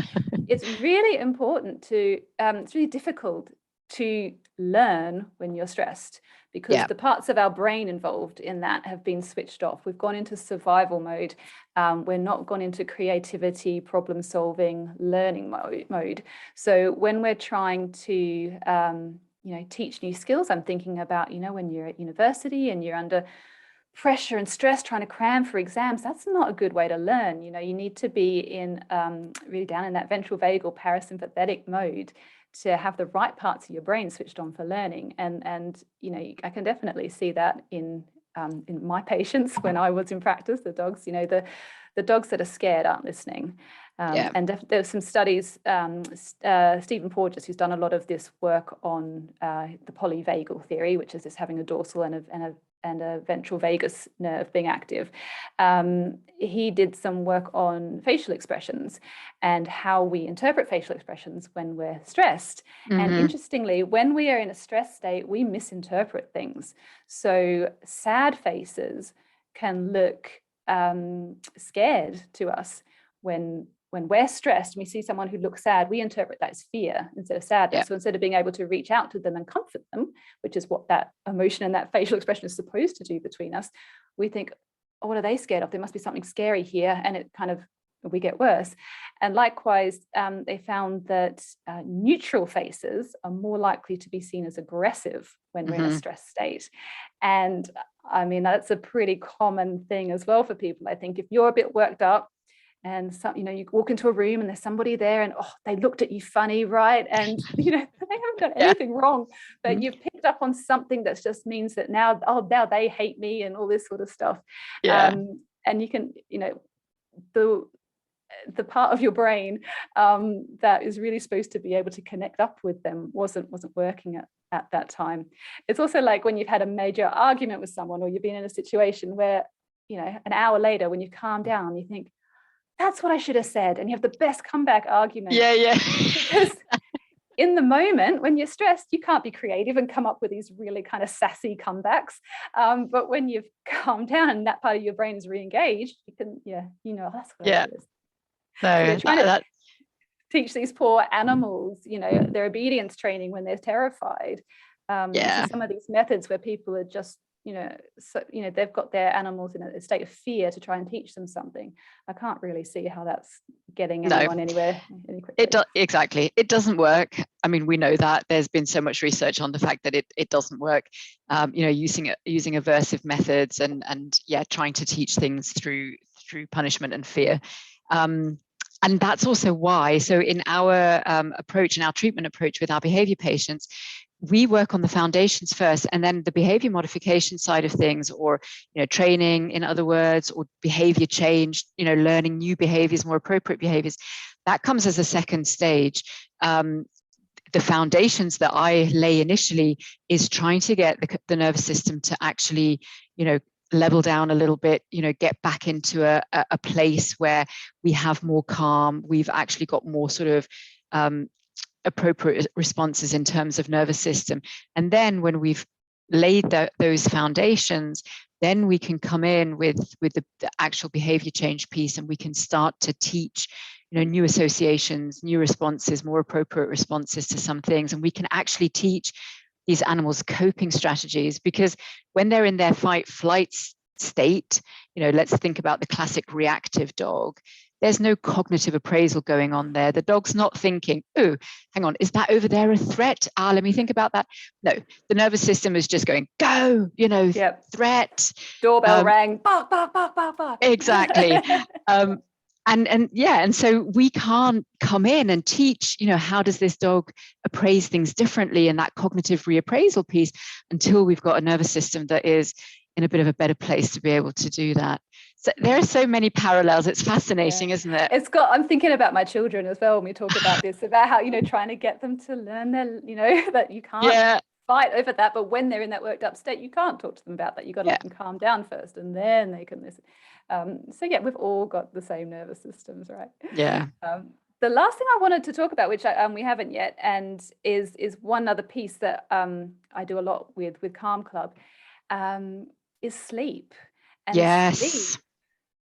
it's really important to, it's really difficult to learn when you're stressed, because the parts of our brain involved in that have been switched off. We've gone into survival mode. We're not gone into creativity, problem solving, learning mode. So when we're trying to, teach new skills, I'm thinking about, when you're at university and you're under pressure and stress trying to cram for exams, that's not a good way to learn. You need to be in really down in that ventral vagal parasympathetic mode to have the right parts of your brain switched on for learning. And I can definitely see that in my patients when I was in practice. The dogs, the dogs that are scared aren't listening. And there's some studies, Stephen Porges, who's done a lot of this work on the polyvagal theory, which is just having a dorsal and a ventral vagus nerve being active. He did some work on facial expressions and how we interpret facial expressions when we're stressed. And interestingly, when we are in a stress state, we misinterpret things. So sad faces can look scared to us. When we're stressed and we see someone who looks sad, we interpret that as fear instead of sadness. So instead of being able to reach out to them and comfort them, which is what that emotion and that facial expression is supposed to do between us, we think, oh, what are they scared of? There must be something scary here. And it kind of, we get worse. And likewise, they found that neutral faces are more likely to be seen as aggressive when we're in a stress state. And I mean, that's a pretty common thing as well for people. I think if you're a bit worked up, and you walk into a room and there's somebody there and they looked at you funny, right? And they haven't done anything wrong, but you've picked up on something that just means that now they hate me and all this sort of stuff. And you can, the part of your brain that is really supposed to be able to connect up with them wasn't working at that time. It's also like when you've had a major argument with someone, or you've been in a situation where, an hour later when you calm down, you think, that's what I should have said. And you have the best comeback argument. Because in the moment, when you're stressed, you can't be creative and come up with these really kind of sassy comebacks. But when you've calmed down and that part of your brain is re-engaged, you can, that's what it is. So they're trying to teach these poor animals, their obedience training when they're terrified. Some of these methods where people are just, they've got their animals in a state of fear to try and teach them something. I can't really see how that's getting anyone anywhere any quickly. Exactly. It doesn't work. I mean, we know that there's been so much research on the fact that it doesn't work. Using aversive methods and trying to teach things through punishment and fear. And that's also why, so in our approach, in our treatment approach with our behavior patients, we work on the foundations first, and then the behavior modification side of things, or training, in other words, or behavior change, learning new behaviors, more appropriate behaviors, that comes as a second stage. The foundations that I lay initially is trying to get the nervous system to actually, level down a little bit, get back into a place where we have more calm. We've actually got more sort of appropriate responses in terms of nervous system. And then when we've laid those foundations, then we can come in with the actual behavior change piece, and we can start to teach new associations, new responses, more appropriate responses to some things. And we can actually teach these animals coping strategies, because when they're in their fight flight state, let's think about the classic reactive dog. There's no cognitive appraisal going on there. The dog's not thinking, oh, hang on, is that over there a threat? Let me think about that. No, the nervous system is just going, go, Yep. threat. Doorbell rang, bark, bark, bark, bark, bark. Exactly. And so we can't come in and teach, how does this dog appraise things differently in that cognitive reappraisal piece until we've got a nervous system that is in a bit of a better place to be able to do that. So there are so many parallels. It's fascinating, isn't it? I'm thinking about my children as well when we talk about this, about how, trying to get them to learn their, that you can't fight over that, but when they're in that worked up state, you can't talk to them about that. You've got to let them calm down first, and then they can listen. So yeah, we've all got the same nervous systems, right? Yeah. The last thing I wanted to talk about, which we haven't yet, and is one other piece that I do a lot with Calm Club, is sleep. And sleep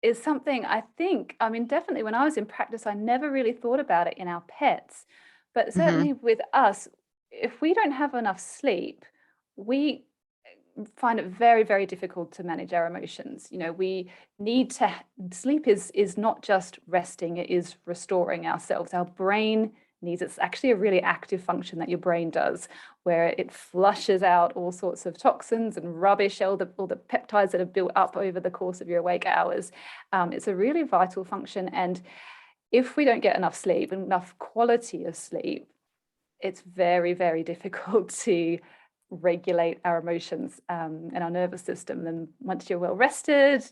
is something I think, definitely when I was in practice, I never really thought about it in our pets, but certainly with us, if we don't have enough sleep, we find it very, very difficult to manage our emotions. We need to, sleep is not just resting, it is restoring ourselves. Our brain needs, it's actually a really active function that your brain does, where it flushes out all sorts of toxins and rubbish, all the peptides that have built up over the course of your awake hours. It's a really vital function. And if we don't get enough sleep, enough quality of sleep, it's very, very difficult to regulate our emotions and our nervous system. And once you're well rested,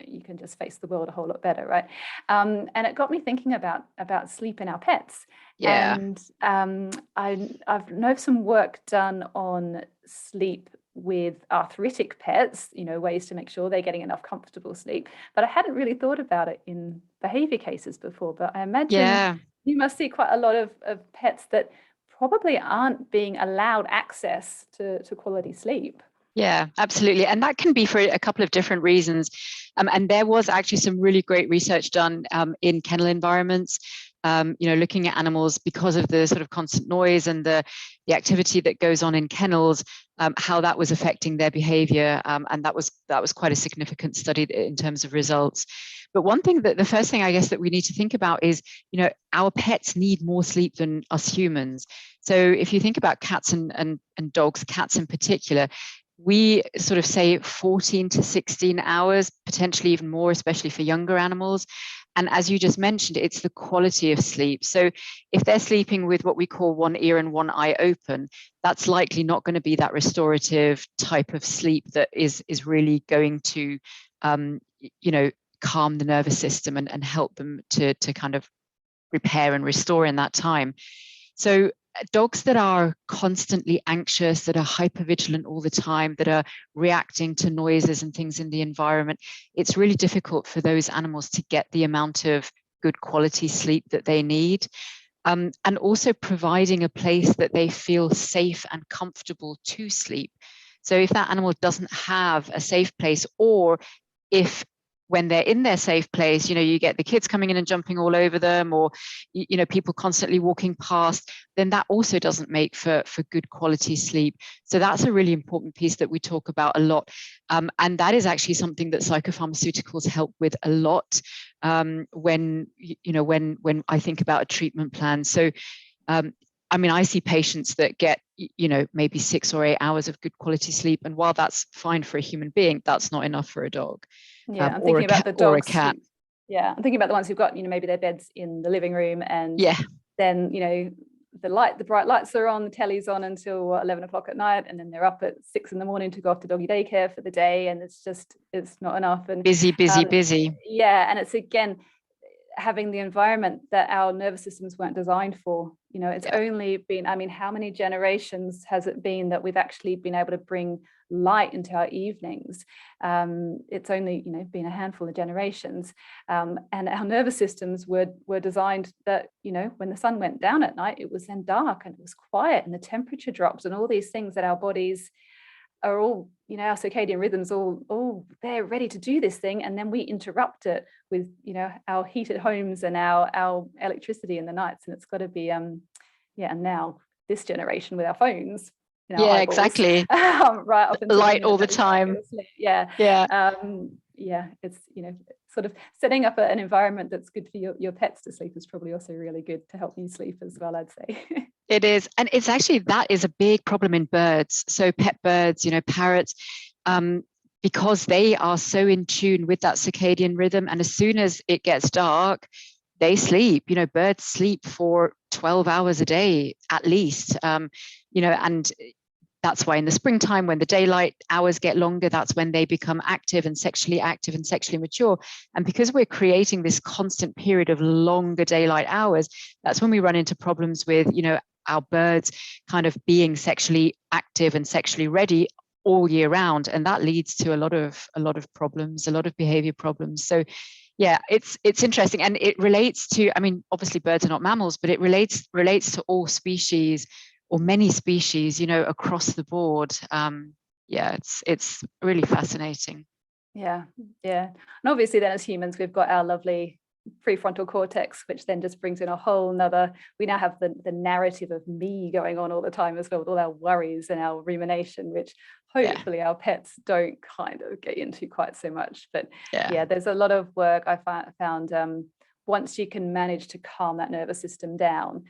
you can just face the world a whole lot better, right? And it got me thinking about sleep in our pets. Yeah. And I've known some work done on sleep with arthritic pets, ways to make sure they're getting enough comfortable sleep. But I hadn't really thought about it in behavior cases before. But I imagine you must see quite a lot of pets that probably aren't being allowed access to quality sleep. Yeah, absolutely. And that can be for a couple of different reasons. And there was actually some really great research done in kennel environments, looking at animals because of the sort of constant noise and the activity that goes on in kennels, how that was affecting their behavior. And that was quite a significant study in terms of results. But the first thing I guess that we need to think about is, our pets need more sleep than us humans. So if you think about cats and dogs, cats in particular, we sort of say 14 to 16 hours, potentially even more, especially for younger animals. And as you just mentioned, it's the quality of sleep. So if they're sleeping with what we call one ear and one eye open, that's likely not going to be that restorative type of sleep that is really going to, calm the nervous system and help them to kind of repair and restore in that time. So dogs that are constantly anxious, that are hypervigilant all the time, that are reacting to noises and things in the environment, it's really difficult for those animals to get the amount of good quality sleep that they need. And also providing a place that they feel safe and comfortable to sleep. So if that animal doesn't have a safe place, or if when they're in their safe place, you get the kids coming in and jumping all over them, or, people constantly walking past, then that also doesn't make for good quality sleep. So that's a really important piece that we talk about a lot. And that is actually something that psychopharmaceuticals help with a lot when I think about a treatment plan. So, I see patients that get, maybe 6 or 8 hours of good quality sleep. And while that's fine for a human being, that's not enough for a dog. Yeah, I'm thinking about the dogs. Or a cat. I'm thinking about the ones who've got, maybe their beds in the living room, and then, the bright lights are on, the telly's on until 11 o'clock at night, and then they're up at 6 a.m. to go off to doggy daycare for the day, and it's not enough. And busy. Yeah, and it's again having the environment that our nervous systems weren't designed for. It's only been, how many generations has it been that we've actually been able to bring light into our evenings? It's only been a handful of generations, and our nervous systems were designed that when the sun went down at night, it was then dark and it was quiet and the temperature drops and all these things that our bodies are all, you know, our circadian rhythms all they're ready to do this thing, and then we interrupt it with, you know, our heated homes and our electricity in the nights. And it's got to be and now this generation with our phones in our eyeballs, exactly. right up until Light all the time. It's, you know, sort of setting up an environment that's good for your pets to sleep is probably also really good to help you sleep as well, I'd say. It is. And it's actually, that is a big problem in birds. So pet birds, you know, parrots, because they are so in tune with that circadian rhythm. And as soon as it gets dark, they sleep. You know, birds sleep for 12 hours a day, at least, you know, and that's why in the springtime, when the daylight hours get longer, that's when they become active and sexually mature. And because we're creating this constant period of longer daylight hours, that's when we run into problems with, you know, our birds kind of being sexually active and sexually ready all year round. And that leads to a lot of problems, a lot of behavior problems. So yeah, it's interesting. And it relates to, I mean, obviously birds are not mammals, but it relates to all species, or many species, you know, across the board. It's really fascinating. Yeah. And obviously then as humans, we've got our lovely prefrontal cortex, which then just brings in a whole nother, we now have the narrative of me going on all the time as well, with all our worries and our rumination, which hopefully our pets don't kind of get into quite so much. But there's a lot of work I found once you can manage to calm that nervous system down,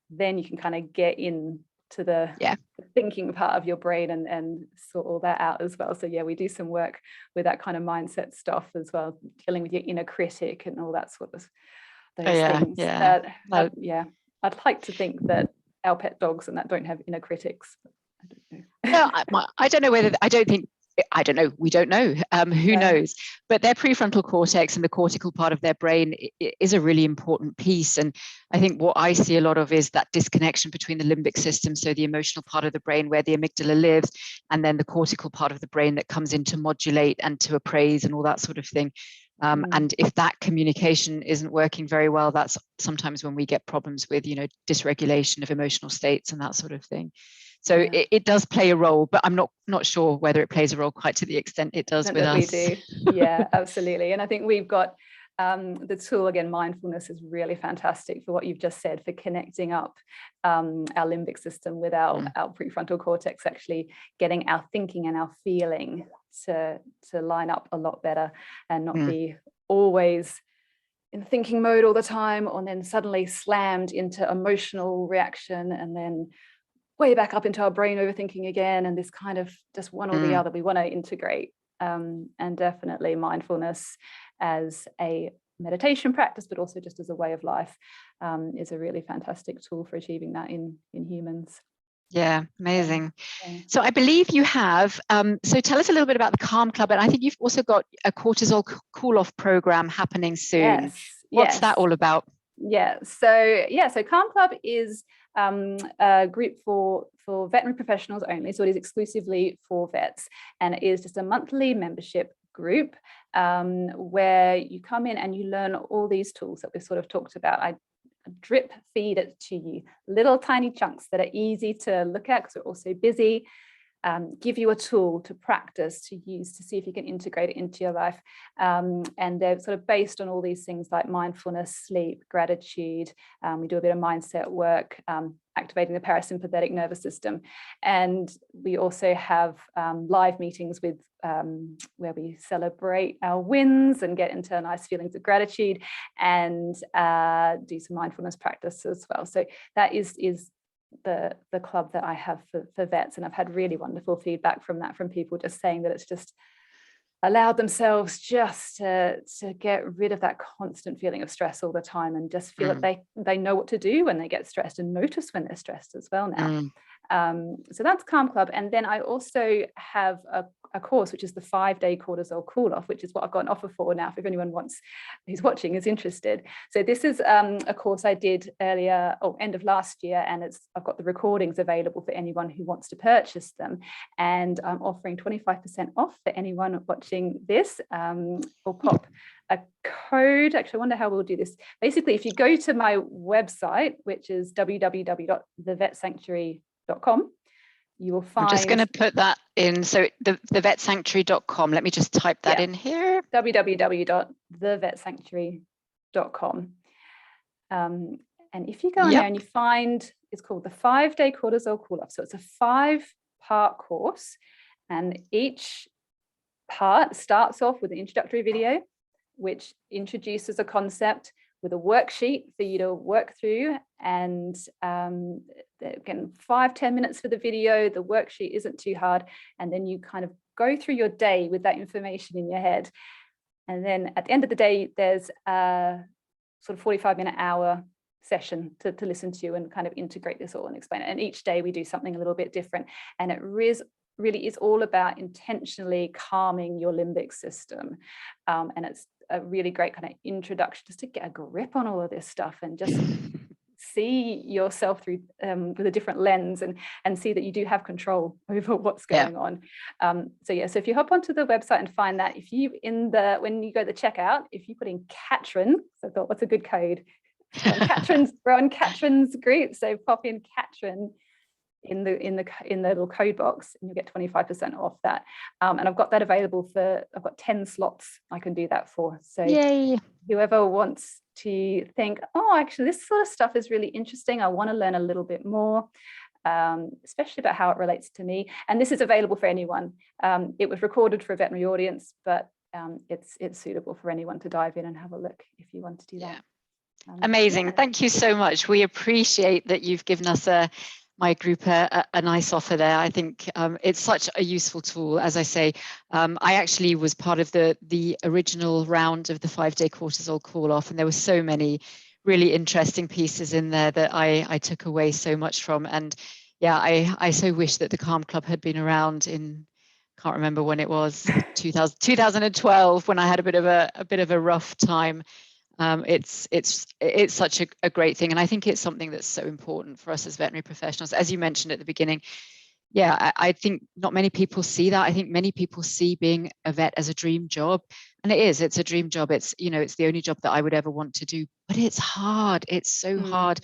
then you can kind of get in to the thinking part of your brain and sort all that out as well. So we do some work with that kind of mindset stuff as well, dealing with your inner critic and all that sort of things. I'd like to think that our pet dogs and that don't have inner critics. I don't know. No, I don't know whether, I don't know. We don't know. Who knows? But their prefrontal cortex and the cortical part of their brain is a really important piece. And I think what I see a lot of is that disconnection between the limbic system, so the emotional part of the brain where the amygdala lives, and then the cortical part of the brain that comes in to modulate and to appraise and all that sort of thing. And if that communication isn't working very well, that's sometimes when we get problems with, you know, dysregulation of emotional states and that sort of thing. So it does play a role, but I'm not sure whether it plays a role quite to the extent it does with us. We do. Yeah, absolutely. And I think we've got the tool, again, mindfulness is really fantastic for what you've just said, for connecting up our limbic system with our prefrontal cortex, actually getting our thinking and our feeling to line up a lot better and not be always in thinking mode all the time, or then suddenly slammed into emotional reaction and then way back up into our brain overthinking again, and this kind of just one or the other. We want to integrate, and definitely mindfulness as a meditation practice, but also just as a way of life, is a really fantastic tool for achieving that in humans. Yeah, amazing. So I believe you have, so tell us a little bit about the Calm Club, and I think you've also got a cortisol cool-off program happening soon. What's that all about? So Calm Club is a group for veterinary professionals only, so it is exclusively for vets, and it is just a monthly membership group where you come in and you learn all these tools that we've sort of talked about. I drip feed it to you, little tiny chunks that are easy to look at because we're also busy. Give you a tool to practice, to use, to see if you can integrate it into your life. And they're sort of based on all these things like mindfulness, sleep, gratitude. We do a bit of mindset work, activating the parasympathetic nervous system. And we also have live meetings with where we celebrate our wins and get into nice feelings of gratitude, and do some mindfulness practice as well. So that is the club that I have for vets, and I've had really wonderful feedback from that, from people just saying that it's just allowed themselves just to get rid of that constant feeling of stress all the time, and just feel that they know what to do when they get stressed, and notice when they're stressed as well now. So that's Calm Club. And then I also have a course, which is the 5-day cortisol cool off, which is what I've got an offer for now, if anyone who's watching is interested. So this is a course I did end of last year, and I've got the recordings available for anyone who wants to purchase them, and I'm offering 25% off for anyone watching this. We'll pop a code. Actually, I wonder how we'll do this. Basically, if you go to my website, which is www.thevetsanctuary.com, you will find. I'm just going to put that in. So the vetsanctuary.com. Let me just type that in here. www.thevetsanctuary.com. And if you go on there and you find, it's called the 5-day cortisol cool-off. So it's a 5-part course, and each part starts off with an introductory video, which introduces a concept with a worksheet for you to work through. And again, 5-10 minutes for the video. The worksheet isn't too hard. And then you kind of go through your day with that information in your head. And then at the end of the day, there's a sort of 45-minute hour session to listen to and kind of integrate this all and explain it. And each day we do something a little bit different. And it really is all about intentionally calming your limbic system. And it's a really great kind of introduction just to get a grip on all of this stuff and just see yourself through with a different lens and see that you do have control over what's going on. So if you hop onto the website and find that, if you when you go to the checkout, if you put in Katrin, so I thought, what's a good code? We're on Katrin's group, so pop in Katrin in the little code box and you'll get 25% off that. And I've got that available I've got 10 slots I can do that for. So yay. Whoever wants to think, oh, actually this sort of stuff is really interesting, I want to learn a little bit more, especially about how it relates to me. And this is available for anyone. It was recorded for a veterinary audience, but it's suitable for anyone to dive in and have a look if you want to do that. Amazing. Thank you so much. We appreciate that you've given us my group a nice offer there. I think it's such a useful tool. As I say, I actually was part of the original round of the 5-day cortisol call-off, and there were so many really interesting pieces in there that I took away so much from. And yeah, I so wish that the Calm Club had been around in, can't remember when it was, 2012, when I had a bit of a rough time. It's such a great thing, and I think it's something that's so important for us as veterinary professionals. As you mentioned at the beginning, I think not many people see that. I think many people see being a vet as a dream job, and it's a dream job. It's it's the only job that I would ever want to do, but it's hard. It's so hard.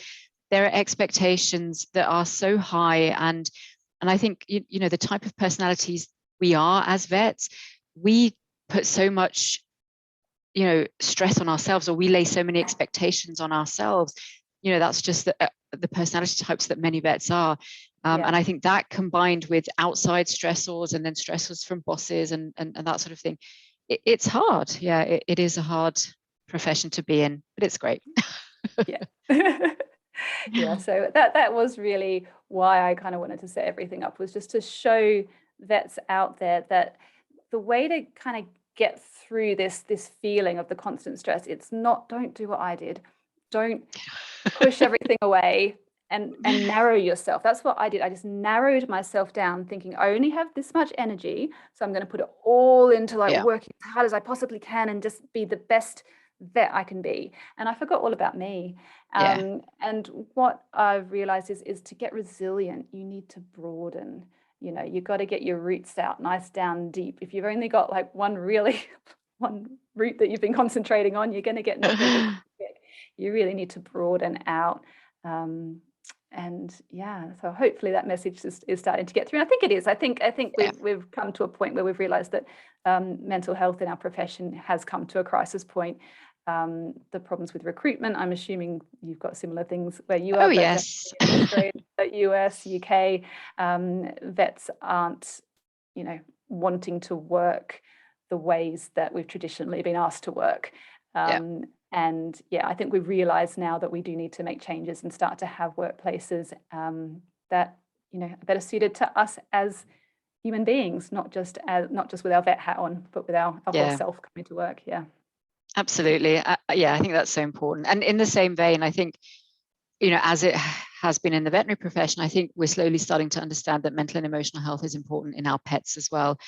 There are expectations that are so high, and I think the type of personalities we are as vets, we put so much stress on ourselves, or we lay so many expectations on ourselves. That's just the personality types that many vets are. And I think that, combined with outside stressors and then stressors from bosses and that sort of thing, it's hard. It is a hard profession to be in, but it's great. So that was really why I kind of wanted to set everything up, was just to show vets out there that the way to kind of get through this feeling of the constant stress, it's not, don't do what I did, don't push everything away and narrow yourself. That's what I did. I just narrowed myself down, thinking I only have this much energy, so I'm going to put it all into working as hard as I possibly can and just be the best vet I can be. And I forgot all about me. And what I've realized is to get resilient, you need to broaden. You've got to get your roots out nice down deep. If you've only got like one root that you've been concentrating on, you're going to get nothing. You really need to broaden out. So hopefully that message is starting to get through. And I think it is. I think we've come to a point where we've realized that mental health in our profession has come to a crisis point. The problems with recruitment, I'm assuming you've got similar things where you are. Oh, yes. Australia, US, UK, vets aren't, wanting to work the ways that we've traditionally been asked to work. And I think we've realized now that we do need to make changes and start to have workplaces that, are better suited to us as human beings, not just with our vet hat on, but with our whole self coming to work. Absolutely. I think that's so important. And in the same vein, I think, as it has been in the veterinary profession, I think we're slowly starting to understand that mental and emotional health is important in our pets as well.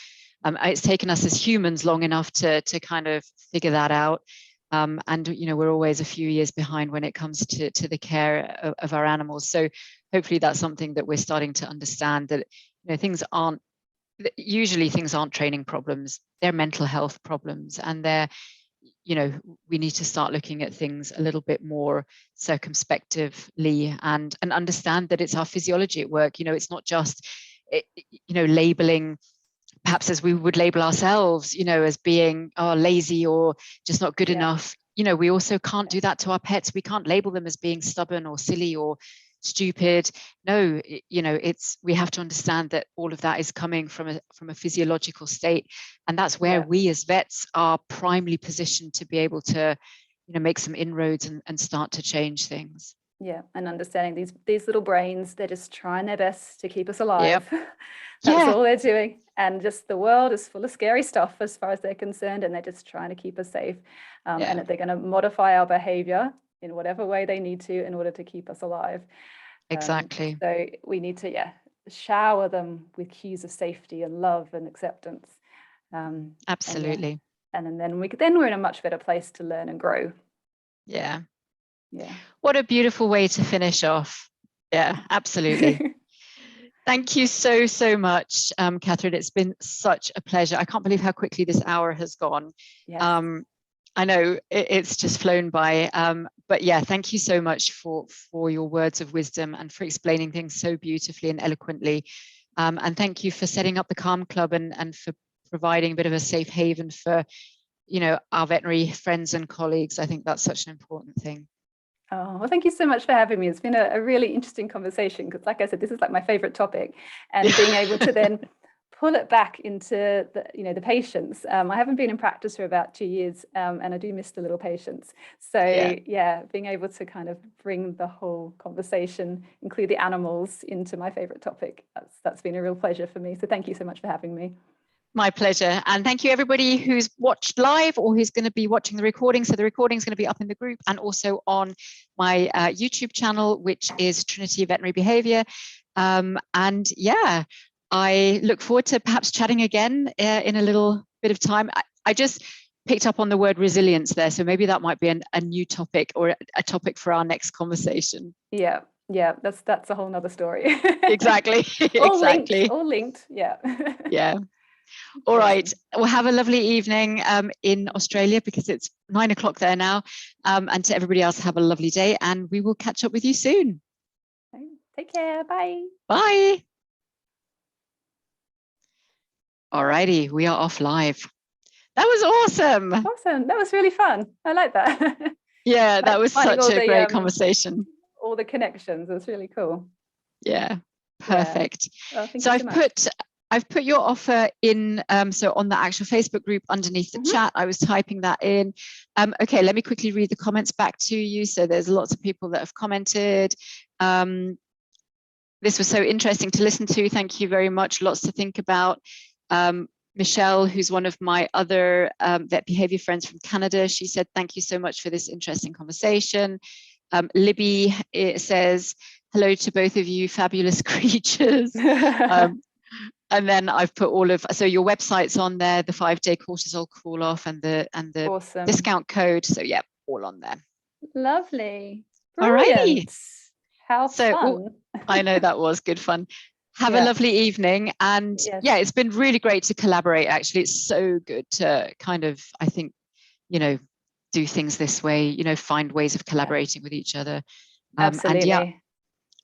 It's taken us as humans long enough to kind of figure that out. And, we're always a few years behind when it comes to the care of our animals. So hopefully that's something that we're starting to understand, that, things aren't training problems, they're mental health problems, and they're, we need to start looking at things a little bit more circumspectively and understand that it's our physiology at work. It's not just labeling, perhaps as we would label ourselves, as being lazy or just not good enough. We also can't do that to our pets. We can't label them as being stubborn or silly or stupid. No, we have to understand that all of that is coming from a physiological state, and that's where we as vets are primarily positioned to be able to make some inroads and start to change things. Yeah, and understanding these little brains, they're just trying their best to keep us alive. That's all they're doing. And just the world is full of scary stuff as far as they're concerned, and they're just trying to keep us safe. And that they're going to modify our behavior in whatever way they need to in order to keep us alive. Exactly. So we need to shower them with cues of safety and love and acceptance. Absolutely. And then we're in a much better place to learn and grow. Yeah. Yeah. What a beautiful way to finish off. Yeah, absolutely. Thank you so much, Katherine. It's been such a pleasure. I can't believe how quickly this hour has gone. Yes. I know it's just flown by, but yeah, thank you so much for your words of wisdom and for explaining things so beautifully and eloquently. And thank you for setting up the Calm Club and for providing a bit of a safe haven for, our veterinary friends and colleagues. I think that's such an important thing. Oh, well, thank you so much for having me. It's been a really interesting conversation because, like I said, this is like my favorite topic, and being able to then pull it back into the patients. I haven't been in practice for about 2 years, and I do miss the little patients. So being able to kind of bring the whole conversation, include the animals, into my favorite topic, that's been a real pleasure for me. So thank you so much for having me. My pleasure. And thank you everybody who's watched live or who's going to be watching the recording. So the recording is going to be up in the group and also on my YouTube channel, which is Trinity Veterinary Behavior. And yeah, I look forward to perhaps chatting again in a little bit of time. I just picked up on the word resilience there. So maybe that might be a new topic or a topic for our next conversation. Yeah, that's a whole nother story. Exactly. All linked. Yeah. Yeah. All right. Well, have a lovely evening in Australia because it's 9 o'clock there now. And to everybody else, have a lovely day and we will catch up with you soon. Take care. Bye. Bye. All righty. We are off live. That was awesome. Awesome. That was really fun. I like that. Yeah, that was such a great conversation. All the connections. It was really cool. Yeah, perfect. Well, so I've put your offer in, so on the actual Facebook group underneath the chat, I was typing that in. Okay, let me quickly read the comments back to you. So there's lots of people that have commented. This was so interesting to listen to. Thank you very much. Lots to think about. Michelle, who's one of my other vet behavior friends from Canada, she said, thank you so much for this interesting conversation. Libby says, hello to both of you, fabulous creatures. And then I've put so your website's on there, the 5-day cortisol cool off and the awesome discount code. So yeah, all on there. Lovely. All righty. How fun. I know that was good fun. Have a lovely evening. And yeah, it's been really great to collaborate. Actually, it's so good to kind of, I think, do things this way, find ways of collaborating with each other. Absolutely. And yeah,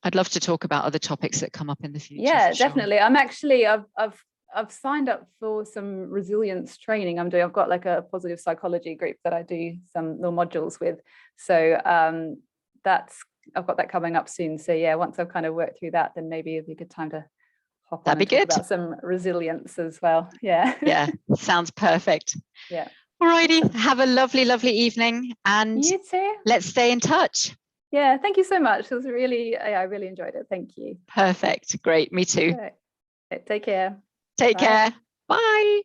I'd love to talk about other topics that come up in the future. Yeah, definitely. I'm actually, I've signed up for some resilience training. I've got like a positive psychology group that I do some little modules with. So I've got that coming up soon. So yeah, once I've kind of worked through that, then maybe it'd be a good time to hop on and talk about some resilience as well. Yeah. Yeah, sounds perfect. Yeah. All righty. Have a lovely, lovely evening. And you too. Let's stay in touch. Yeah, thank you so much. It was really, I really enjoyed it. Thank you. Perfect. Great. Me too. Right. Take care. Take care. Bye.